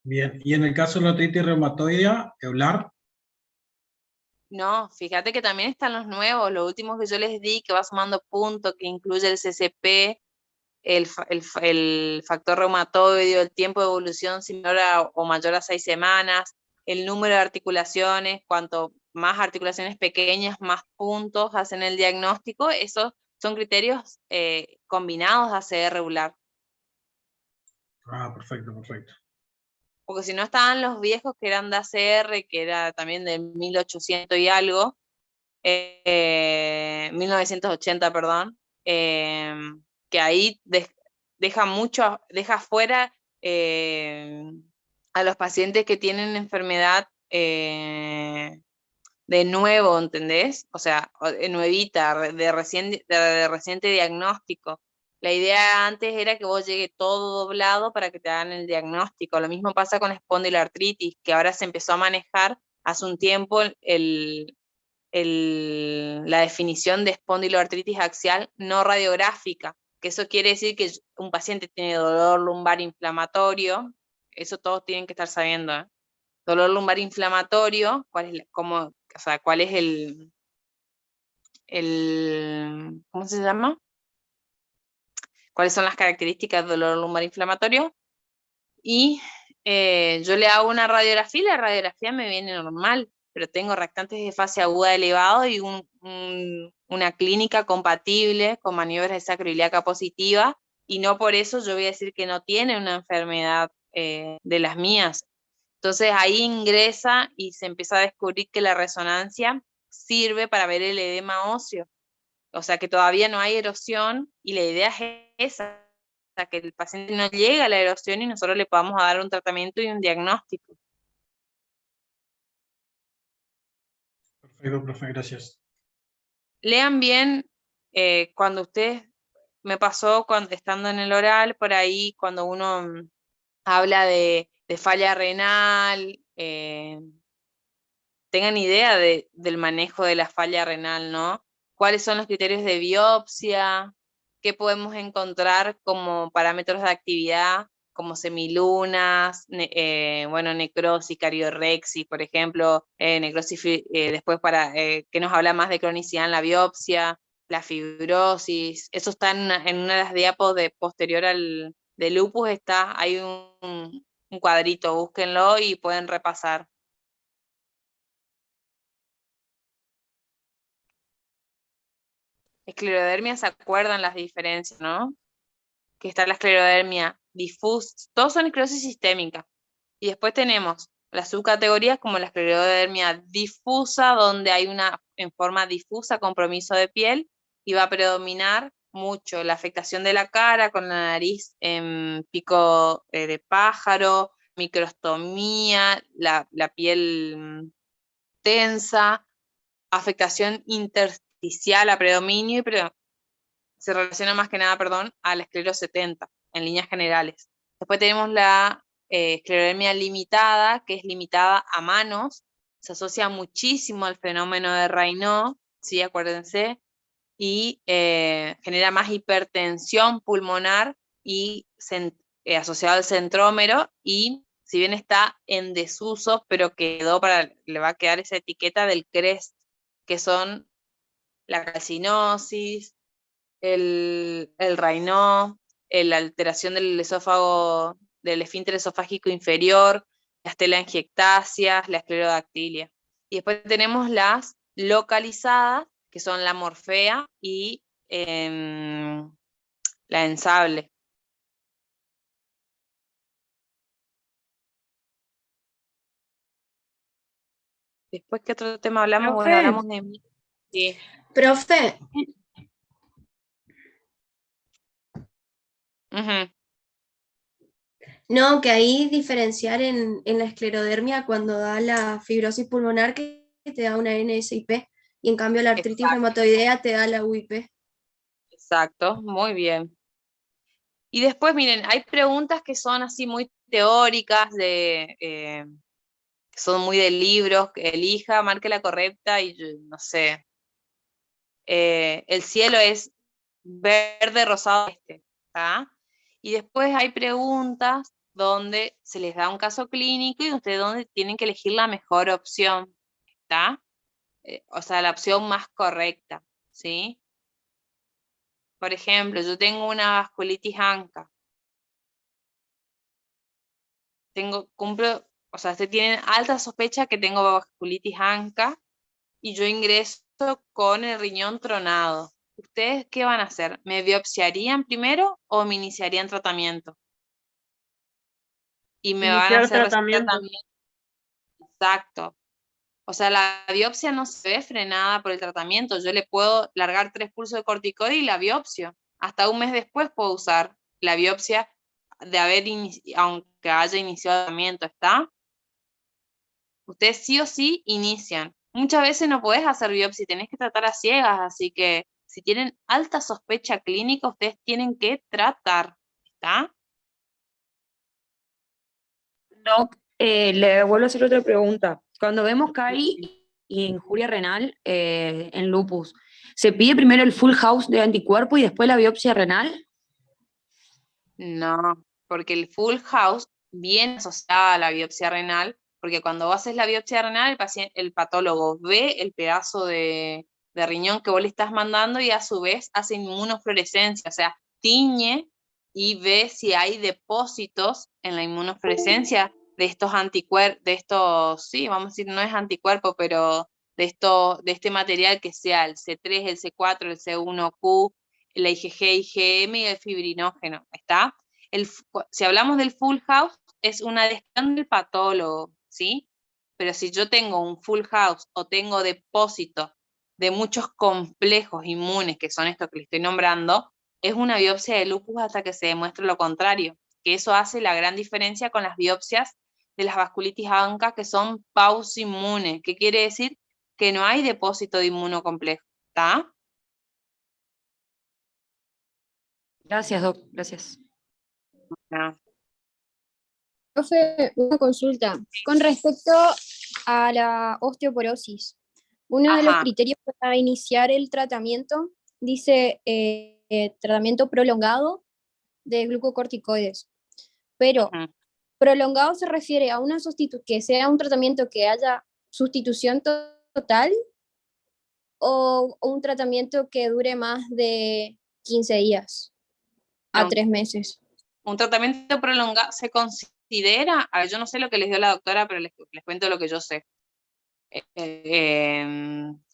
Bien, y en el caso de la artritis reumatoidea, Eular, No, fíjate que también están los nuevos, los últimos que yo les di, que va sumando puntos, que incluye el CCP, el factor reumatoideo, el tiempo de evolución similar o mayor a 6 semanas, el número de articulaciones, cuanto más articulaciones pequeñas, más puntos hacen el diagnóstico. Esos son criterios combinados de ACR regular. ah, perfecto, perfecto. Porque si no estaban los viejos que eran de ACR, que era también de 1800 y algo, 1980, perdón, que ahí deja fuera a los pacientes que tienen enfermedad de nuevo, ¿entendés? O sea, nuevita, de reciente diagnóstico. La idea antes era que vos llegue todo doblado para que te hagan el diagnóstico. Lo mismo pasa con espondiloartritis, que ahora se empezó a manejar hace un tiempo la definición de espondiloartritis axial no radiográfica, que eso quiere decir que un paciente tiene dolor lumbar inflamatorio, eso todos tienen que estar sabiendo, ¿eh? Dolor lumbar inflamatorio, cuál es ¿cómo se llama? ¿Cuáles son las características del dolor lumbar inflamatorio? Y yo le hago una radiografía y la radiografía me viene normal, pero tengo reactantes de fase aguda elevado y una clínica compatible con maniobras de sacroiliaca positiva, y no por eso yo voy a decir que no tiene una enfermedad de las mías. Entonces ahí ingresa y se empieza a descubrir que la resonancia sirve para ver el edema óseo. O sea que todavía no hay erosión y la idea es esa, o sea, que el paciente no llegue a la erosión y nosotros le podamos dar un tratamiento y un diagnóstico. Perfecto, profe, gracias. Lean bien cuando ustedes, me pasó cuando estando en el oral, por ahí cuando uno habla de falla renal, tengan idea del manejo de la falla renal, ¿no? ¿Cuáles son los criterios de biopsia? ¿Qué podemos encontrar como parámetros de actividad, como semilunas, bueno, necrosis, cariorrexis, por ejemplo, necrosis, después que nos habla más de cronicidad en la biopsia, la fibrosis? Eso está en una de las diapos posterior al de lupus, hay un cuadrito, búsquenlo y pueden repasar. Esclerodermia, ¿se acuerdan las diferencias, no? Que está la esclerodermia difusa, todos son esclerosis sistémica. Y después tenemos las subcategorías como la esclerodermia difusa, donde hay en forma difusa compromiso de piel, y va a predominar mucho la afectación de la cara con la nariz en pico de pájaro, microstomía, la piel tensa, afectación intersticial a predominio, se relaciona más que nada, perdón, a la esclerosis 70, en líneas generales. Después tenemos la esclerodermia limitada, que es limitada a manos, se asocia muchísimo al fenómeno de Raynaud, ¿sí? Acuérdense, y genera más hipertensión pulmonar y asociado al centrómero, y si bien está en desuso, pero le va a quedar esa etiqueta del CREST, que son la calcinosis, el Raynaud, la alteración del esófago, del esfínter esofágico inferior, las telangiectasias, la esclerodactilia. Y después tenemos las localizadas, que son la morfea y la ensable. Después, ¿qué otro tema hablamos? Bueno, hablamos de... Sí. Profe, no, que ahí diferenciar en la esclerodermia cuando da la fibrosis pulmonar que te da una NSIP y en cambio la artritis reumatoidea te da la UIP. Exacto, muy bien. Y después, miren, hay preguntas que son así muy teóricas, que son muy de libros, que elija, marque la correcta y no sé. El cielo es verde, rosado, ¿tá? Y después hay preguntas donde se les da un caso clínico y ustedes donde tienen que elegir la mejor opción, ¿está? O sea, la opción más correcta, ¿sí? Por ejemplo, yo tengo una vasculitis ANCA. O sea, ustedes tienen alta sospecha que tengo vasculitis ANCA y yo ingreso con el riñón tronado. ¿Ustedes qué van a hacer? ¿Me biopsiarían primero o me iniciarían tratamiento? Y me van a Iniciar hacer tratamiento. tratamiento. Exacto. O sea, la biopsia no se ve frenada por el tratamiento. Yo le puedo largar 3 pulsos de corticoide y la biopsio. Hasta un mes después puedo usar la biopsia de aunque haya iniciado el tratamiento, ¿está? Ustedes sí o sí inician. Muchas veces no podés hacer biopsia, tenés que tratar a ciegas, así que si tienen alta sospecha clínica, ustedes tienen que tratar, ¿está? Doc, le vuelvo a hacer otra pregunta. Cuando vemos CARI y injuria renal en lupus, ¿se pide primero el full house de anticuerpo y después la biopsia renal? No, porque el full house viene asociada a la biopsia renal, porque cuando vos haces la biopsia renal, el patólogo ve el pedazo de riñón que vos le estás mandando y a su vez hace inmunofluorescencia, o sea, tiñe y ve si hay depósitos en la inmunofluorescencia de estos anticuerpos, sí, vamos a decir, no es anticuerpo, pero de este material que sea el C3, el C4, el C1Q, la IgG, IgM y el fibrinógeno, ¿está? Si hablamos del full house, es una decisión del patólogo, ¿sí? Pero si yo tengo un full house o tengo depósito de muchos complejos inmunes, que son estos que le estoy nombrando, es una biopsia de lupus hasta que se demuestre lo contrario, que eso hace la gran diferencia con las biopsias de las vasculitis ANCA, que son pausinmunes. ¿Qué quiere decir? Que no hay depósito de inmunocomplejo, ¿está? Gracias, Doc, gracias. No. Profe, una consulta. Con respecto a la osteoporosis, uno de los Ajá. criterios para iniciar el tratamiento dice tratamiento prolongado de glucocorticoides, pero Ujú. prolongado se refiere a una que sea un tratamiento que haya sustitución total o un tratamiento que dure más de 15 días a No, 3 meses. un tratamiento prolongado se considera, a ver, yo no sé lo que les dio la doctora, pero les cuento lo que yo sé.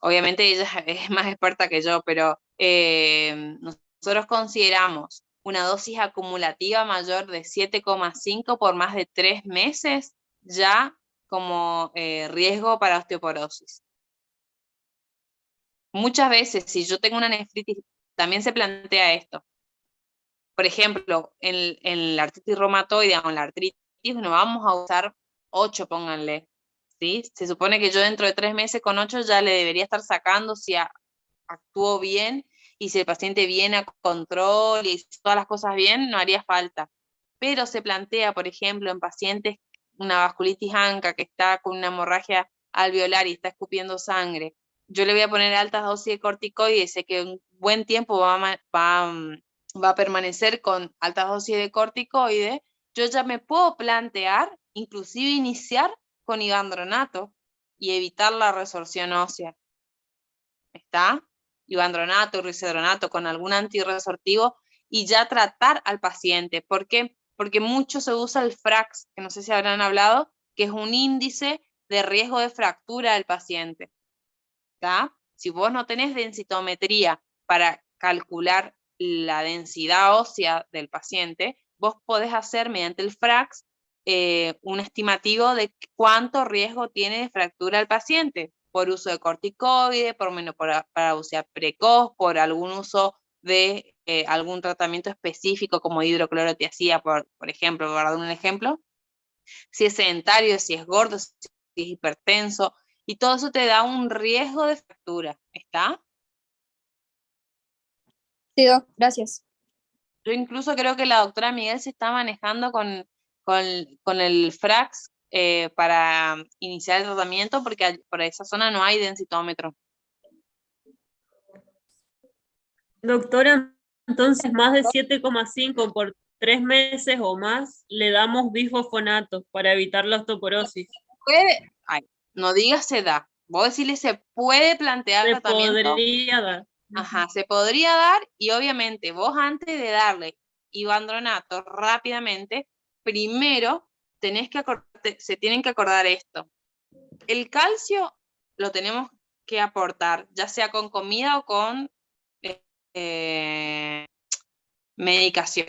Obviamente ella es más experta que yo, pero nosotros consideramos una dosis acumulativa mayor de 7,5 por más de 3 meses ya como riesgo para osteoporosis. Muchas veces, si yo tengo una nefritis, también se plantea esto. Por ejemplo, en la artritis reumatoide o en la artritis no vamos a usar 8, pónganle, ¿sí? Se supone que yo dentro de 3 meses con 8 ya le debería estar sacando si actuó bien y si el paciente viene a control y todas las cosas bien, no haría falta. Pero se plantea, por ejemplo, en pacientes una vasculitis ANCA que está con una hemorragia alveolar y está escupiendo sangre, yo le voy a poner altas dosis de corticoides, sé que un buen tiempo va a permanecer con altas dosis de corticoide, yo ya me puedo plantear, inclusive iniciar con ivandronato y evitar la resorción ósea. ¿Está? Ivandronato, risedronato con algún antirresortivo y ya tratar al paciente. ¿Por qué? Porque mucho se usa el FRAX, que no sé si habrán hablado, que es un índice de riesgo de fractura del paciente. ¿Está? Si vos no tenés densitometría para calcular la densidad ósea del paciente, vos podés hacer mediante el FRAX un estimativo de cuánto riesgo tiene de fractura el paciente, por uso de corticoide, por menopausia precoz, por algún uso de algún tratamiento específico como hidroclorotiazida, por ejemplo, para dar un ejemplo. Si es sedentario, si es gordo, si es hipertenso, y todo eso te da un riesgo de fractura, ¿está? Sí, Doc, gracias. Yo incluso creo que la doctora Miguel se está manejando con el FRAX para iniciar el tratamiento porque por esa zona no hay densitómetro. Doctora, entonces más de 7,5 por 3 meses o más, le damos bifosfonato para evitar la osteoporosis. No digas edad. Vos decirle se puede plantear Se tratamiento. podría dar. Ajá, se podría dar y obviamente vos antes de darle ivandronato rápidamente, primero se tienen que acordar esto. El calcio lo tenemos que aportar, ya sea con comida o con medicación.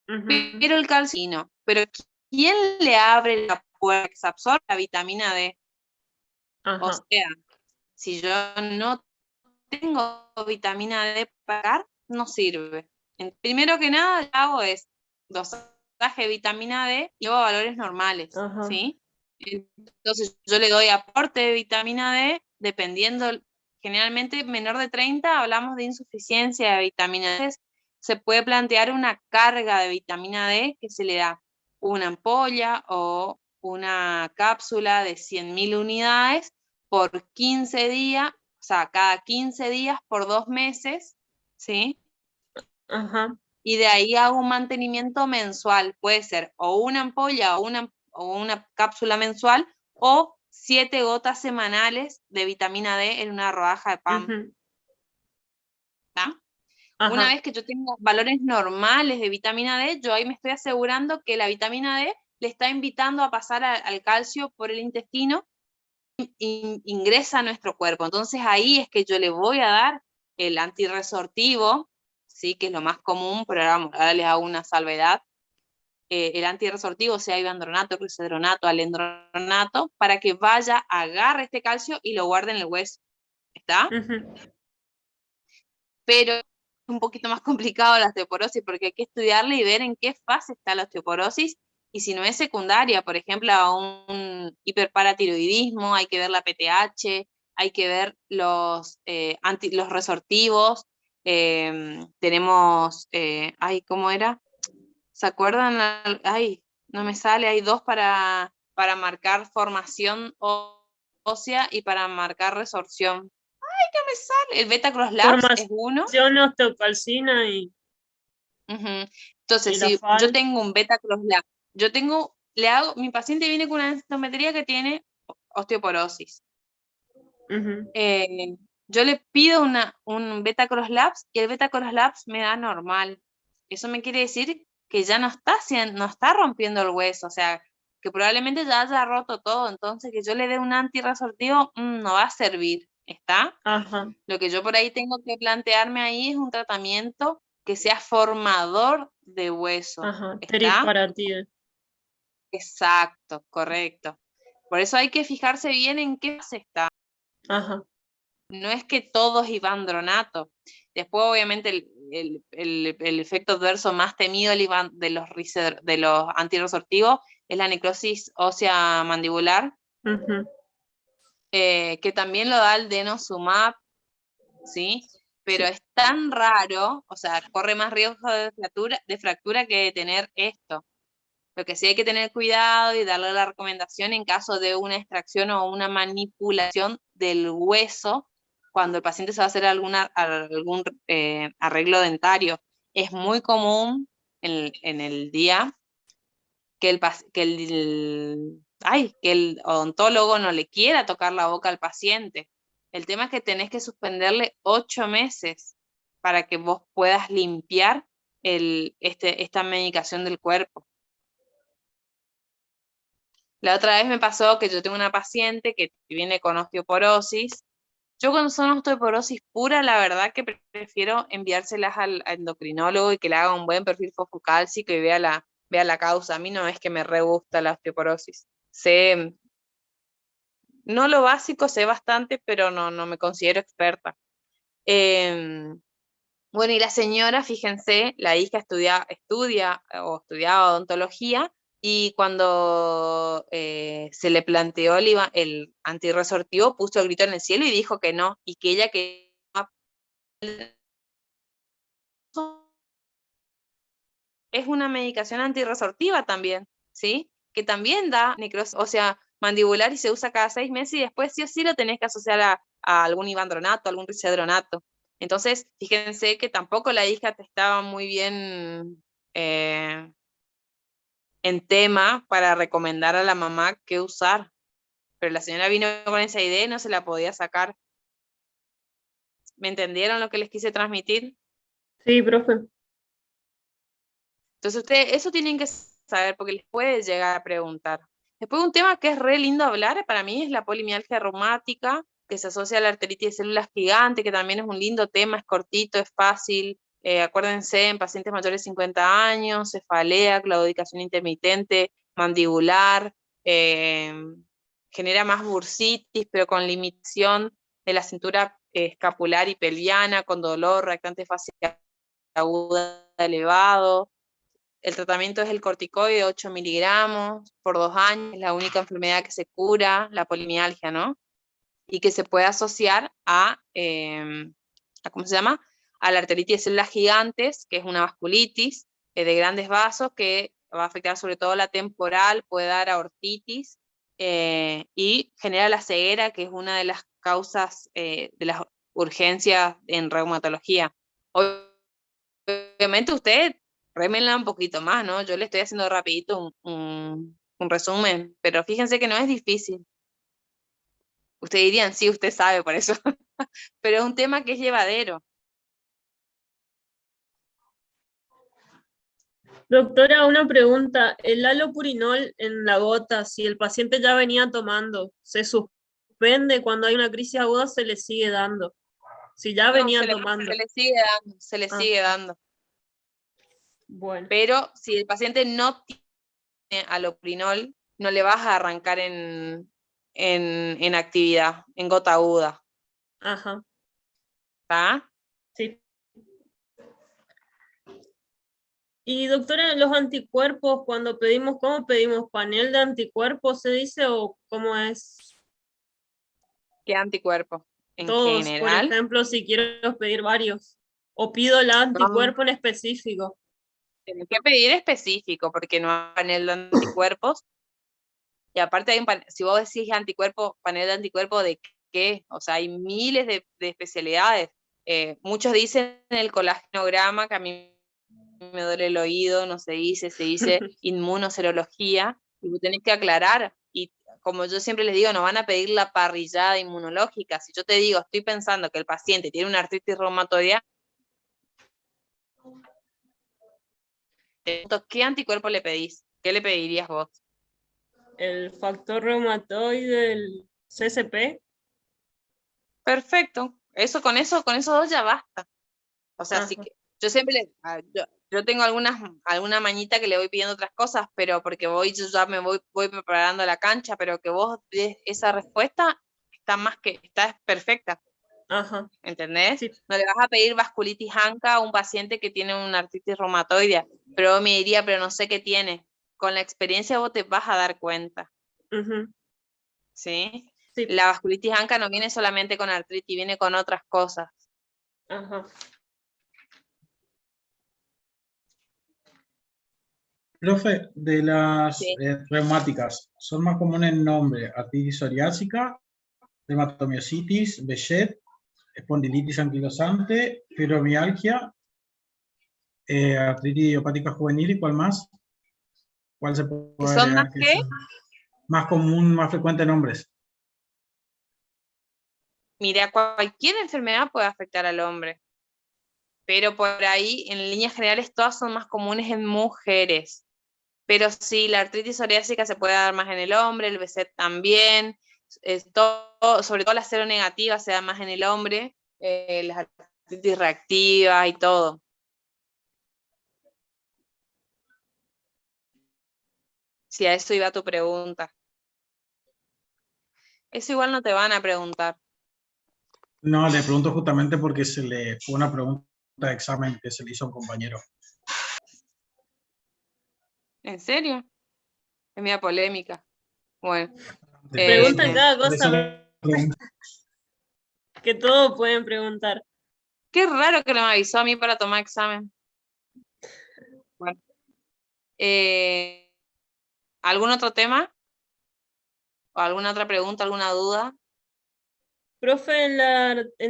Pero el calcio no. Pero ¿quién le abre la puerta que se absorbe la vitamina D? Ajá. O sea, si yo no tengo vitamina D para pagar, no sirve. Primero que nada, lo que hago es dosaje de vitamina D y llevo a valores normales, Ajá. ¿sí? Entonces yo le doy aporte de vitamina D, dependiendo, generalmente menor de 30, hablamos de insuficiencia de vitamina D. Se puede plantear una carga de vitamina D que se le da una ampolla o una cápsula de 100.000 unidades por 15 días, o sea, cada 15 días por 2 meses, ¿sí? Ajá. Y de ahí hago un mantenimiento mensual, puede ser o una ampolla o una cápsula mensual o 7 gotas semanales de vitamina D en una rodaja de pan. ¿Tá? Una vez que yo tengo valores normales de vitamina D, yo ahí me estoy asegurando que la vitamina D le está invitando a pasar al calcio por el intestino y ingresa a nuestro cuerpo. Entonces ahí es que yo le voy a dar el antirresortivo, ¿sí? Que es lo más común, pero ahora les hago una salvedad. El antirresortivo, sea ivandronato, risedronato, alendronato, para que vaya, agarre este calcio y lo guarde en el hueso. ¿Está? Pero es un poquito más complicado la osteoporosis porque hay que estudiarla y ver en qué fase está la osteoporosis y si no es secundaria, por ejemplo, a un hiperparatiroidismo, hay que ver la PTH, hay que ver los resortivos, tenemos, ¿cómo era? ¿Se acuerdan? No me sale, hay 2 para marcar formación ósea y para marcar resorción. ¿Qué me sale? El beta-cross-labs es uno. Formación osteocalcina y... Entonces, y si yo tengo un beta-cross-lab, mi paciente viene con una densitometría que tiene osteoporosis. Yo le pido un beta-cross-labs y el beta-cross-labs me da normal. Eso me quiere decir que ya no está rompiendo el hueso, o sea, que probablemente ya haya roto todo, entonces que yo le dé un antirresortivo no va a servir, ¿está? Ajá. Lo que yo por ahí tengo que plantearme ahí es un tratamiento que sea formador de hueso. Ajá, ¿Está? teriparatide. Exacto, correcto. Por eso hay que fijarse bien en qué fase está. Ajá. No es que todo es ivandronato. Después, obviamente, el efecto adverso más temido de los antirresortivos es la necrosis ósea mandibular, que también lo da el denosumab, ¿sí? Pero es tan raro, o sea, corre más riesgo de fractura que de tener esto. Lo que sí hay que tener cuidado y darle la recomendación en caso de una extracción o una manipulación del hueso, cuando el paciente se va a hacer algún arreglo dentario. Es muy común en el día que el odontólogo no le quiera tocar la boca al paciente. El tema es que tenés que suspenderle 8 meses para que vos puedas limpiar esta medicación del cuerpo. La otra vez me pasó que yo tengo una paciente que viene con osteoporosis. Yo cuando son osteoporosis pura, la verdad que prefiero enviárselas al endocrinólogo y que le haga un buen perfil fosfocálcico y vea la causa. A mí no es que me re gusta la osteoporosis. No lo básico, sé bastante, pero no me considero experta. Bueno, y la señora, fíjense, la hija estudiaba odontología, y cuando se le planteó el antirresortivo, puso el grito en el cielo y dijo que no, y que ella es una medicación antirresortiva también, ¿sí? Que también da necrosis ósea mandibular y se usa cada 6 meses y después sí o sí lo tenés que asociar a algún ivandronato, algún risedronato. Entonces, fíjense que tampoco la hija estaba muy bien en tema para recomendar a la mamá qué usar. Pero la señora vino con esa idea y no se la podía sacar. ¿Me entendieron lo que les quise transmitir? Sí, profe. Entonces ustedes eso tienen que saber porque les puede llegar a preguntar. Después un tema que es re lindo hablar para mí es la polimialgia reumática, que se asocia a la arteritis de células gigantes, que también es un lindo tema, es cortito, es fácil. Acuérdense, en pacientes mayores de 50 años, cefalea, claudicación intermitente, mandibular, genera más bursitis, pero con limitación de la cintura escapular y pelviana, con dolor, reactante facial aguda elevado. El tratamiento es el corticoide de 8 miligramos por 2 años, es la única enfermedad que se cura, la polimialgia, ¿no? Y que se puede asociar a ¿cómo se llama? A la arteritis de células gigantes, que es una vasculitis de grandes vasos que va a afectar sobre todo la temporal, puede dar aortitis y genera la ceguera, que es una de las causas de las urgencias en reumatología. Obviamente usted rémenla un poquito más, ¿no? Yo le estoy haciendo rapidito un resumen, pero fíjense que no es difícil. Ustedes dirían, sí, usted sabe por eso, pero es un tema que es llevadero. Doctora, una pregunta. ¿El halopurinol en la gota, si el paciente ya venía tomando, se suspende cuando hay una crisis aguda, se le sigue dando? Si ya No, venía tomando. se le sigue dando, se le sigue dando. Bueno. Pero si el paciente no tiene halopurinol, no le vas a arrancar en actividad, en gota aguda. Ajá. ¿Está? Sí. Y doctora, los anticuerpos, cuando pedimos, ¿cómo pedimos? ¿Panel de anticuerpos se dice o cómo es? ¿Qué anticuerpo? En Todos, por general. ejemplo, si quiero pedir varios. O pido el anticuerpo en específico. Tienes que pedir específico porque no hay panel de anticuerpos. Y aparte, si vos decís anticuerpo, panel de anticuerpo, ¿de qué? O sea, hay miles de especialidades. Muchos dicen el colágenograma, que a mí me duele el oído, no se dice inmunoserología, y vos tenés que aclarar. Y como yo siempre les digo, no van a pedir la parrillada inmunológica. Si yo te digo, estoy pensando que el paciente tiene una artritis reumatoidea, te pregunto, ¿qué anticuerpo le pedís? ¿Qué le pedirías vos? El factor reumatoide, el CCP. Perfecto. Con esos dos ya basta. O sea, sí que yo siempre yo tengo alguna mañita que le voy pidiendo otras cosas, pero porque yo ya me voy preparando la cancha, pero que vos des esa respuesta está perfecta. Ajá. ¿Entendés? Sí. No le vas a pedir vasculitis anca a un paciente que tiene una artritis reumatoidea, pero me diría, pero no sé qué tiene. Con la experiencia vos te vas a dar cuenta. ¿Sí? Sí. La vasculitis anca no viene solamente con artritis, viene con otras cosas. Ajá. Profe, de las reumáticas, ¿son más comunes el nombre artritis psoriásica, dermatomiositis, Behçet, espondilitis anquilosante, fibromialgia, artritis idiopática juvenil y cuál más? ¿Cuál se puede ¿Son más agregar que qué? es más común, más frecuente en hombres? Mira, cualquier enfermedad puede afectar al hombre, pero por ahí, en líneas generales, todas son más comunes en mujeres. Pero sí, la artritis psoriásica se puede dar más en el hombre, el Behçet también, sobre todo la seronegativa se da más en el hombre, las artritis reactivas y todo. Si a eso iba tu pregunta. Eso igual no te van a preguntar. No, le pregunto justamente porque fue una pregunta de examen que se le hizo a un compañero. ¿En serio? Es media polémica. Bueno. Preguntan cada cosa. Que todos pueden preguntar. Qué raro que no me avisó a mí para tomar examen. Bueno. ¿Algún otro tema? ¿O alguna otra pregunta, alguna duda? Profe, en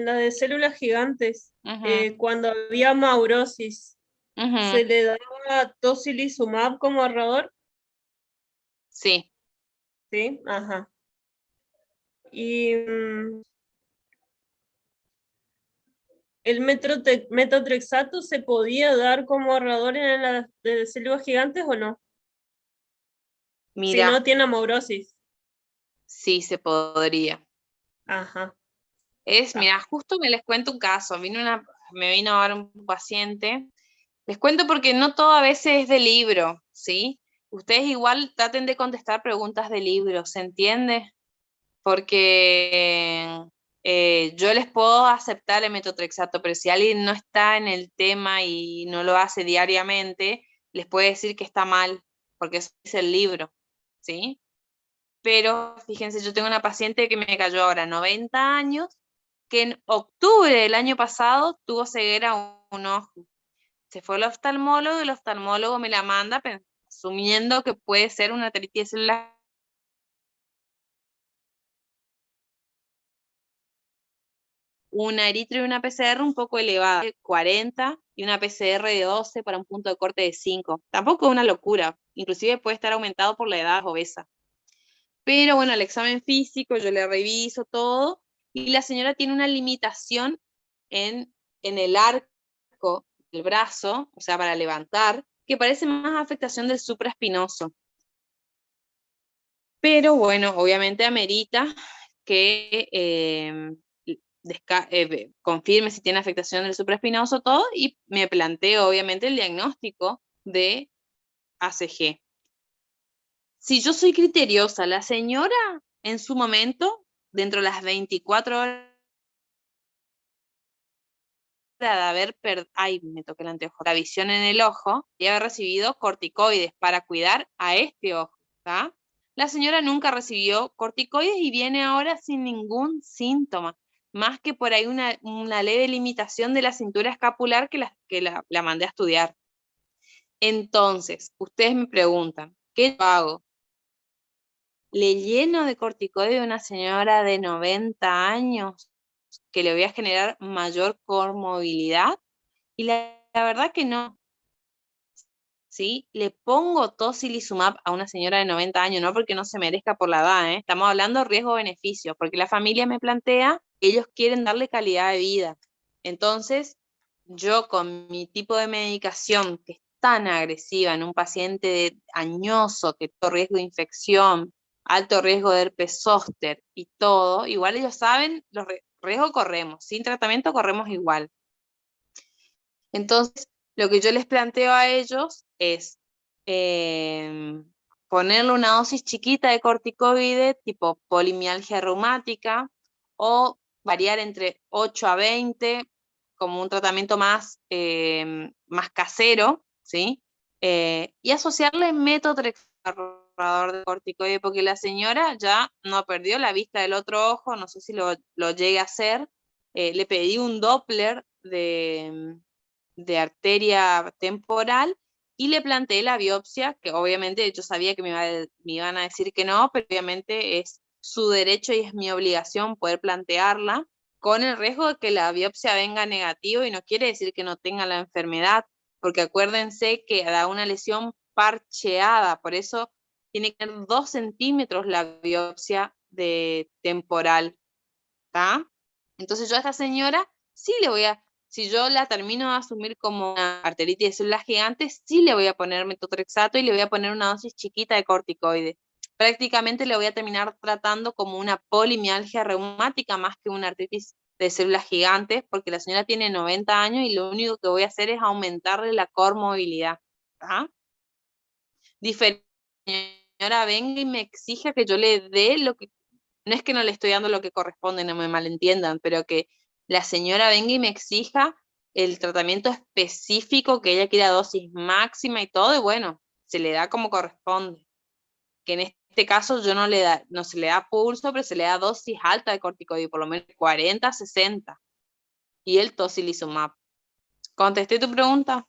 la de células gigantes, Ujú, cuando había maurosis, ujú, ¿se le daba tocilizumab como ahorrador? sí, Sí, ajá. Y el metotrexato se podía dar como ahorrador en las de células gigantes o no? Si no mira, tiene amaurosis. sí se podría. Ajá. Mira, justo me les cuento un caso. Me vino ahora un paciente. Les cuento porque no todo a veces es de libro, ¿sí? Ustedes igual traten de contestar preguntas de libro, ¿se entiende? Porque yo les puedo aceptar el metotrexato, pero si alguien no está en el tema y no lo hace diariamente, les puede decir que está mal, porque eso es el libro, ¿sí? Pero fíjense, yo tengo una paciente que me cayó ahora 90 años, que en octubre del año pasado tuvo ceguera un ojo. Se fue al oftalmólogo y el oftalmólogo me la manda asumiendo que puede ser una arteritis de células. Una eritro y una PCR un poco elevada, de 40 y una PCR de 12 para un punto de corte de 5. Tampoco es una locura, inclusive puede estar aumentado por la edad obesa. Pero bueno, el examen físico, yo le reviso todo y la señora tiene una limitación en el arco del brazo, o sea, para levantar, que parece más afectación del supraespinoso. Pero bueno, obviamente amerita que confirme si tiene afectación del supraespinoso, todo, y me planteo obviamente el diagnóstico de ACG. Si yo soy criteriosa, la señora en su momento, dentro de las 24 horas de haber me toqué el anteojo, la visión en el ojo, y haber recibido corticoides para cuidar a este ojo, ¿tá? La señora nunca recibió corticoides y viene ahora sin ningún síntoma, más que por ahí una leve limitación de la cintura escapular que la mandé a estudiar. Entonces, ustedes me preguntan, ¿qué hago? ¿Le lleno de corticoides a una señora de 90 años que le voy a generar mayor comorbilidad? Y la verdad que no, ¿sí? Le pongo tocilizumab a una señora de 90 años, no porque no se merezca por la edad, ¿eh? Estamos hablando riesgo-beneficio, porque la familia me plantea que ellos quieren darle calidad de vida. Entonces, yo con mi tipo de medicación que es tan agresiva en un paciente añoso, que todo riesgo de infección, alto riesgo de herpes zóster y todo, igual ellos saben los riesgos corremos, sin tratamiento corremos igual. Entonces, lo que yo les planteo a ellos es ponerle una dosis chiquita de corticoide, tipo polimialgia reumática, o variar entre 8 a 20, como un tratamiento más, más casero, ¿sí? Y asociarle metotrexato de corticoide, porque la señora ya no perdió la vista del otro ojo, no sé si lo llegue a hacer. Le pedí un Doppler de arteria temporal y le planteé la biopsia, que obviamente yo sabía que me iban a decir que no, pero obviamente es su derecho y es mi obligación poder plantearla, con el riesgo de que la biopsia venga negativo, y no quiere decir que no tenga la enfermedad, porque acuérdense que da una lesión parcheada, por eso tiene que tener 2 centímetros la biopsia de temporal, ¿está? Entonces yo a esta señora sí le voy a, si yo la termino de asumir como una arteritis de células gigantes, sí le voy a poner metotrexato y le voy a poner una dosis chiquita de corticoide. Prácticamente le voy a terminar tratando como una polimialgia reumática más que una arteritis de células gigantes, porque la señora tiene 90 años y lo único que voy a hacer es aumentarle la comorbilidad. ¿Tá? Señora venga y me exija que yo le dé lo que, no es que no le estoy dando lo que corresponde, no me malentiendan, pero que la señora venga y me exija el tratamiento específico, que ella quiera dosis máxima y todo, y bueno, se le da como corresponde. Que en este caso yo no se le da pulso, pero se le da dosis alta de corticoide, por lo menos 40, 60. Y el tocilizumab. ¿Contesté tu pregunta?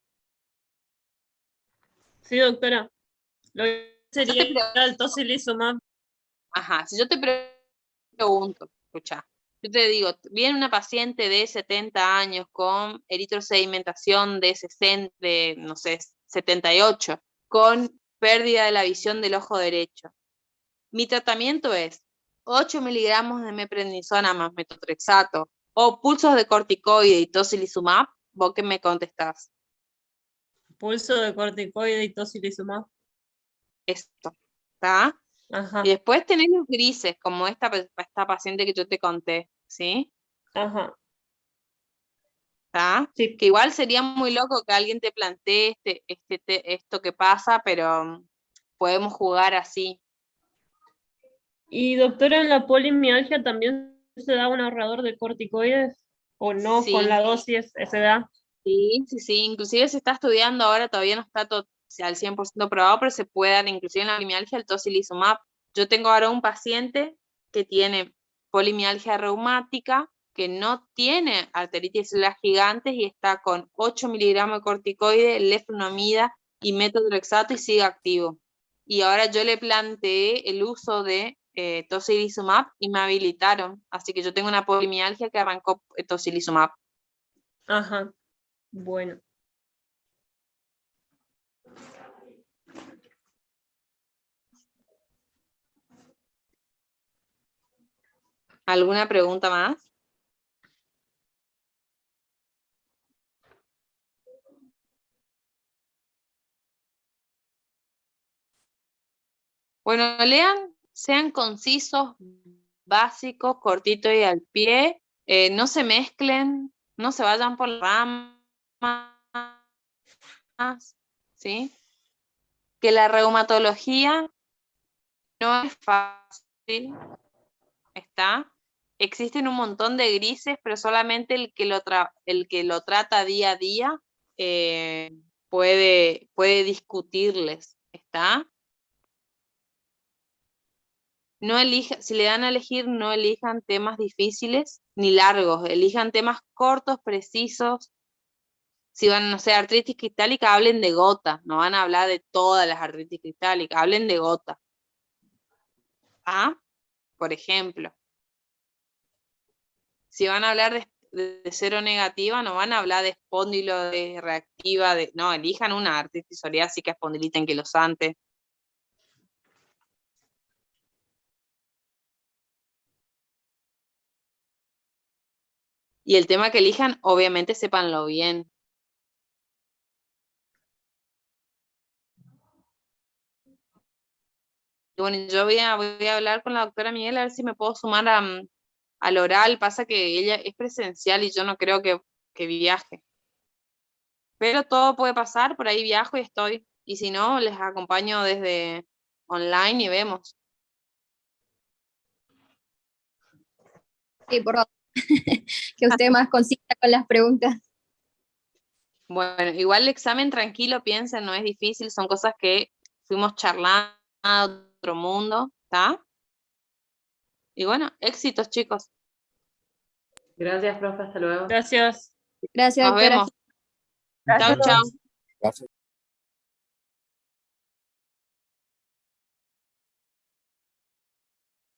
Sí, doctora. Lo que sería el tocilizumab. Ajá, si yo te pregunto, escucha, Yo te digo, viene una paciente de 70 años con eritrosedimentación de 60, de, no sé, 78, con pérdida de la visión del ojo derecho. Mi tratamiento es 8 miligramos de meprednisona más metotrexato o pulsos de corticoide y tocilizumab. ¿Vos qué me contestás? Pulso de corticoide y tocilizumab. Esto, ¿está? Ajá, Y después tenés los grises, como esta paciente que yo te conté, ¿sí? ajá. ¿Está? Sí. Que igual sería muy loco que alguien te plantee esto que pasa, pero podemos jugar así. Y doctora, ¿en la polimialgia también se da un ahorrador de corticoides? ¿O no? Con la Sí, dosis se da. sí. Inclusive se está estudiando ahora, todavía no está al 100% probado, pero se puede dar inclusive en la polimialgia el tocilizumab. Yo tengo ahora un paciente que tiene polimialgia reumática, que no tiene arteritis células gigantes y está con 8 miligramos de corticoide, leflunomida y metotrexato y sigue activo. Y ahora yo le planteé el uso de tocilizumab y me habilitaron. Así que yo tengo una polimialgia que arrancó tocilizumab. Ajá, bueno. ¿Alguna pregunta más? Bueno, lean, sean concisos, básicos, cortitos y al pie. No se mezclen, no se vayan por las ramas, ¿sí? Que la reumatología no es fácil, ¿está? Existen un montón de grises, pero solamente el que lo trata día a día puede discutirles, ¿está? No si le dan a elegir, no elijan temas difíciles ni largos, elijan temas cortos, precisos. Si van, no sé, artritis cristálica, hablen de gota, no van a hablar de todas las artritis cristálicas, hablen de gota. ¿Ah? Por ejemplo. Si van a hablar de cero negativa, no van a hablar de espóndilo, de reactiva, no, elijan una artritis psoriásica, espondilita anquilosante. Y el tema que elijan, obviamente, sépanlo bien. Bueno, yo voy a hablar con la doctora Miguel a ver si me puedo sumar al oral. Pasa que ella es presencial y yo no creo que viaje. Pero todo puede pasar, por ahí viajo y estoy. Y si no, les acompaño desde online y vemos. Sí, por favor. Que usted más concisa con las preguntas. Bueno, igual el examen tranquilo, piensen, no es difícil, son cosas que fuimos charlando a otro mundo, ¿está? Y bueno, éxitos, chicos. Gracias, profe, hasta luego. Gracias. Gracias, Nos doctora. vemos. Chau, chau. Gracias.